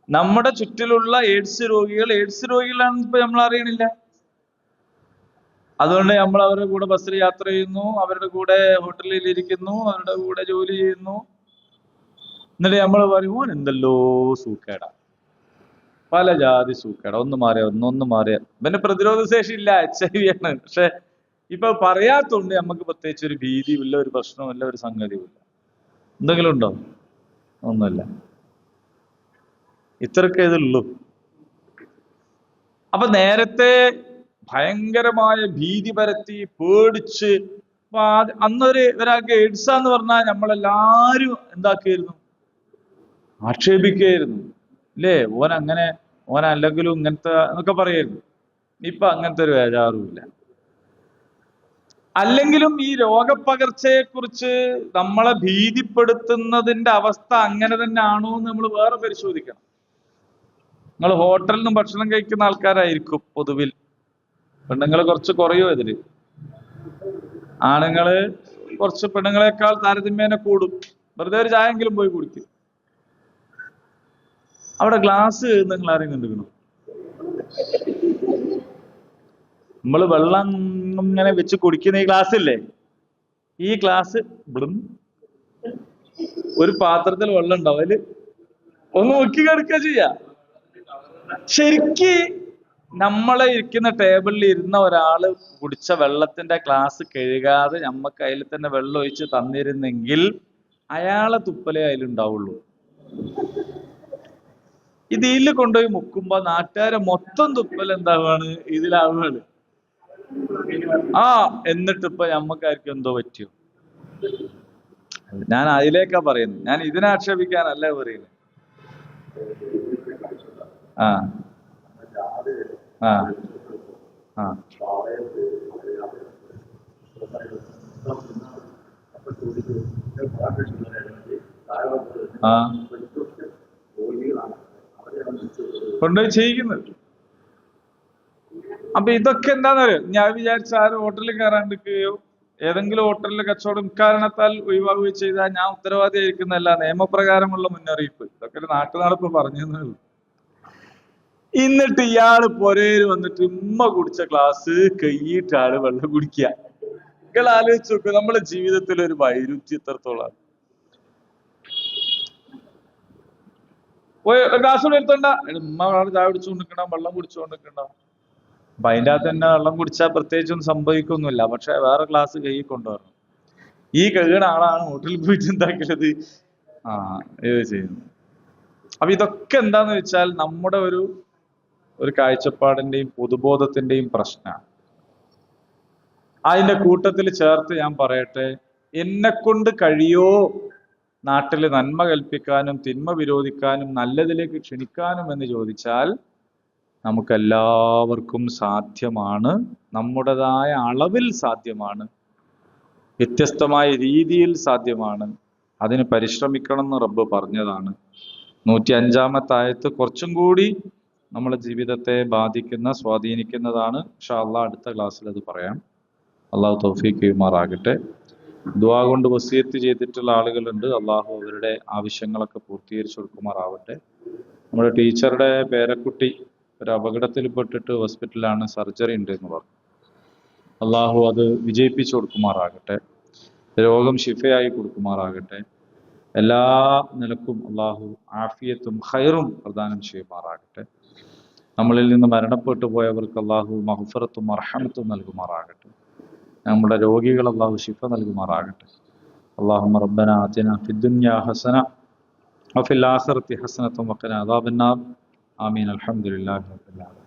നമ്മുടെ ചുറ്റിലുള്ള എയ്ഡ്സ് രോഗികളാണെന്ന് ഇപ്പൊ നമ്മൾ അറിയണില്ല. അതുകൊണ്ട് നമ്മൾ അവരുടെ കൂടെ ബസ്സിൽ യാത്ര ചെയ്യുന്നു, അവരുടെ കൂടെ ഹോട്ടലിൽ ഇരിക്കുന്നു, അവരുടെ കൂടെ ജോലി ചെയ്യുന്നു. എന്നിട്ട് നമ്മൾ പറയും ഓൻ എന്തല്ലോ സൂക്കേടാ, പല ജാതി സൂക്കേടാ, ഒന്ന് മാറിയ പിന്നെ പ്രതിരോധ ശേഷി ഇല്ല, HIV ആണ്. പക്ഷെ ഇപ്പൊ പറയാത്തോണ്ട് നമുക്ക് പ്രത്യേകിച്ച് ഒരു ഭീതിയുമില്ല, ഒരു പ്രശ്നവുമില്ല, ഒരു സംഗതിയുമില്ല. എന്തെങ്കിലും ഉണ്ടോ? ഒന്നുമില്ല. ഇത്രയൊക്കെ ഇതുള്ളൂ. അപ്പൊ നേരത്തെ ഭയങ്കരമായ ഭീതി പരത്തി പേടിച്ച് ഒരാൾക്ക് എയ്ഡ്സ് എന്ന് പറഞ്ഞാൽ നമ്മളെല്ലാരും എന്താക്കിയായിരുന്നു? ആക്ഷേപിക്കുകയായിരുന്നു. ഇല്ലേ? ഓൻ അല്ലെങ്കിലും ഇങ്ങനത്തെ എന്നൊക്കെ പറയായിരുന്നു. ഇപ്പൊ അങ്ങനത്തെ ഒരു വേജാറുമില്ല. അല്ലെങ്കിലും ഈ രോഗപ്പകർച്ചയെ കുറിച്ച് നമ്മളെ ഭീതിപ്പെടുത്തുന്നതിന്റെ അവസ്ഥ അങ്ങനെ തന്നെ ആണോ എന്ന് നമ്മൾ വേറെ പരിശോധിക്കണം. നിങ്ങൾ ഹോട്ടലിൽ നിന്നും ഭക്ഷണം കഴിക്കുന്ന ആൾക്കാരായിരിക്കും പൊതുവിൽ. പെണ്ണുങ്ങൾ കുറച്ച് കുറയോ ഇതില്? ആണുങ്ങള് കുറച്ച് പെണ്ണുങ്ങളെക്കാൾ താരതമ്യേന കൂടും. വെറുതെ ഒരു ചായെങ്കിലും പോയി കുടിക്കും. അവിടെ ഗ്ലാസ് നിങ്ങൾ ആരെയും കണ്ടുകണോ? നമ്മള് വെള്ളം ഇങ്ങനെ വെച്ച് കുടിക്കുന്ന ഈ ഗ്ലാസ് ഇല്ലേ, ഈ ഗ്ലാസ് ഒരു പാത്രത്തിൽ വെള്ളം ഉണ്ടാവും, അതില് ഒന്ന് മുക്കി കിടക്കുക ചെയ്യാ. ശരിക്ക് നമ്മളെ ഇരിക്കുന്ന ടേബിളിൽ ഇരുന്ന ഒരാള് കുടിച്ച വെള്ളത്തിന്റെ ഗ്ലാസ് കഴുകാതെ നമ്മക്ക് അതിൽ തന്നെ വെള്ളം ഒഴിച്ച് തന്നിരുന്നെങ്കിൽ അയാളെ തുപ്പലേ അതിലുണ്ടാവുള്ളൂ. ഇതിൽ കൊണ്ടുപോയി മുക്കുമ്പോ നാട്ടുകാരെ മൊത്തം തുപ്പൽ എന്താവാണ്? ഇതിലാവുകയാണ്. എന്നിട്ട് ഇപ്പൊ നമ്മക്കാർക്കും എന്തോ പറ്റിയോ? ഞാൻ അതിലേക്കാ പറയുന്നത്, ഞാൻ ഇതിനെ ആക്ഷേപിക്കാനല്ല പറയുന്നത്. ആ ആ ആ ആ കൊണ്ടുപോയി ചെയ്യിക്കുന്നത്. അപ്പൊ ഇതൊക്കെ എന്താണെന്നറിയോ? ഞാൻ വിചാരിച്ച ആരും ഹോട്ടലിൽ കയറാണ്ടിരിക്കുകയോ ഏതെങ്കിലും ഹോട്ടലിലെ കച്ചവടം ഇക്കാരണത്താൽ ഒഴിവാകുകയോ ചെയ്താൽ ഞാൻ ഉത്തരവാദിയായിരിക്കുന്നതല്ല, നിയമപ്രകാരമുള്ള മുന്നറിയിപ്പ്. ഇതൊക്കെ ഒരു നാട്ടുനടപ്പ് പറഞ്ഞു എന്നേ ഉള്ളൂ. എന്നിട്ട് ഇയാള് പൊരേല് വന്നിട്ട് ഉമ്മ കുടിച്ച ഗ്ലാസ് കൈയിട്ടാണ് വെള്ളം കുടിക്കുക. നിങ്ങൾ ആലോചിച്ച് നോക്കുക, നമ്മുടെ ജീവിതത്തിൽ ഒരു വൈരുദ്ധ്യം എത്രത്തോളാണ്. ഗ്ലാസ് എടുത്തോണ്ട ഉമ്മ ചായ കുടിച്ചുകൊണ്ടിരിക്കണം, വെള്ളം കുടിച്ചുകൊണ്ടിരിക്കണം. അപ്പൊ അതിൻ്റെ അകത്ത് തന്നെ വെള്ളം കുടിച്ചാൽ പ്രത്യേകിച്ചൊന്നും സംഭവിക്കൊന്നുമില്ല. പക്ഷെ വേറെ ഗ്ലാസ് കൈ കൊണ്ടുവരണം. ഈ കഴുകണ ആളാണ് ഹോട്ടലിൽ പോയിട്ട് എന്താക്കിയത്? ഇത് ചെയ്യുന്നു. അപ്പൊ ഇതൊക്കെ എന്താന്ന് വെച്ചാൽ നമ്മുടെ ഒരു കാഴ്ചപ്പാടിന്റെയും പൊതുബോധത്തിന്റെയും പ്രശ്നമാണ്. അതിന്റെ കൂട്ടത്തിൽ ചേർത്ത് ഞാൻ പറയട്ടെ, എന്നെ കൊണ്ട് കഴിയോ നാട്ടിൽ നന്മ കൽപ്പിക്കാനും തിന്മ വിരോധിക്കാനും നല്ലതിലേക്ക് ക്ഷണിക്കാനും എന്ന് ചോദിച്ചാൽ നമുക്കെല്ലാവർക്കും സാധ്യമാണ്. നമ്മുടേതായ അളവിൽ സാധ്യമാണ്, വ്യത്യസ്തമായ രീതിയിൽ സാധ്യമാണ്. അതിന് പരിശ്രമിക്കണം എന്ന് റബ്ബ് പറഞ്ഞതാണ്. 105-ാമത്തെ ആയത്ത് കുറച്ചും കൂടി നമ്മുടെ ജീവിതത്തെ ബാധിക്കുന്ന, സ്വാധീനിക്കുന്നതാണ്. ഇൻഷാ അല്ലാഹ് അടുത്ത ക്ലാസ്സിൽ അത് പറയാം. അള്ളാഹു തൗഫീഖ് ചെയ്യുമാറാകട്ടെ. ദുആ കൊണ്ട് വസിയത്ത് ചെയ്തിട്ടുള്ള ആളുകളുണ്ട്. അള്ളാഹു അവരുടെ ആവശ്യങ്ങളൊക്കെ പൂർത്തീകരിച്ചു കൊടുക്കുമാറാവട്ടെ. നമ്മുടെ ടീച്ചറുടെ പേരക്കുട്ടി ഒരു അപകടത്തിൽപ്പെട്ടിട്ട് ഹോസ്പിറ്റലിലാണ്, സർജറി ഉണ്ട് എന്ന് പറഞ്ഞു. അള്ളാഹു അത് വിജയിപ്പിച്ചു കൊടുക്കുമാറാകട്ടെ, രോഗം ശിഫയായി കൊടുക്കുമാറാകട്ടെ. എല്ലാ നിലക്കും അള്ളാഹു ആഫിയത്തും ഖൈറും പ്രദാനം ചെയ്യുമാറാകട്ടെ. നമ്മളിൽ നിന്ന് മരണപ്പെട്ടു പോയവർക്ക് അള്ളാഹു മഗ്ഫിറത്തും മർഹമത്തും നൽകുമാറാകട്ടെ. നമ്മുടെ രോഗികൾ അള്ളാഹു ശിഫ നൽകുമാറാകട്ടെ. അല്ലാഹുമ്മ റബ്ബനാ ആതിനാ ഫിദ്ദുനിയാ ഹസന വഫിൽ ആഖിറതി ഹസനത്തും വഖിനാ അദാബന്നാർ. ആമീൻ. അൽഹംദുലില്ലാഹി റബ്ബിൽ ആലമീൻ.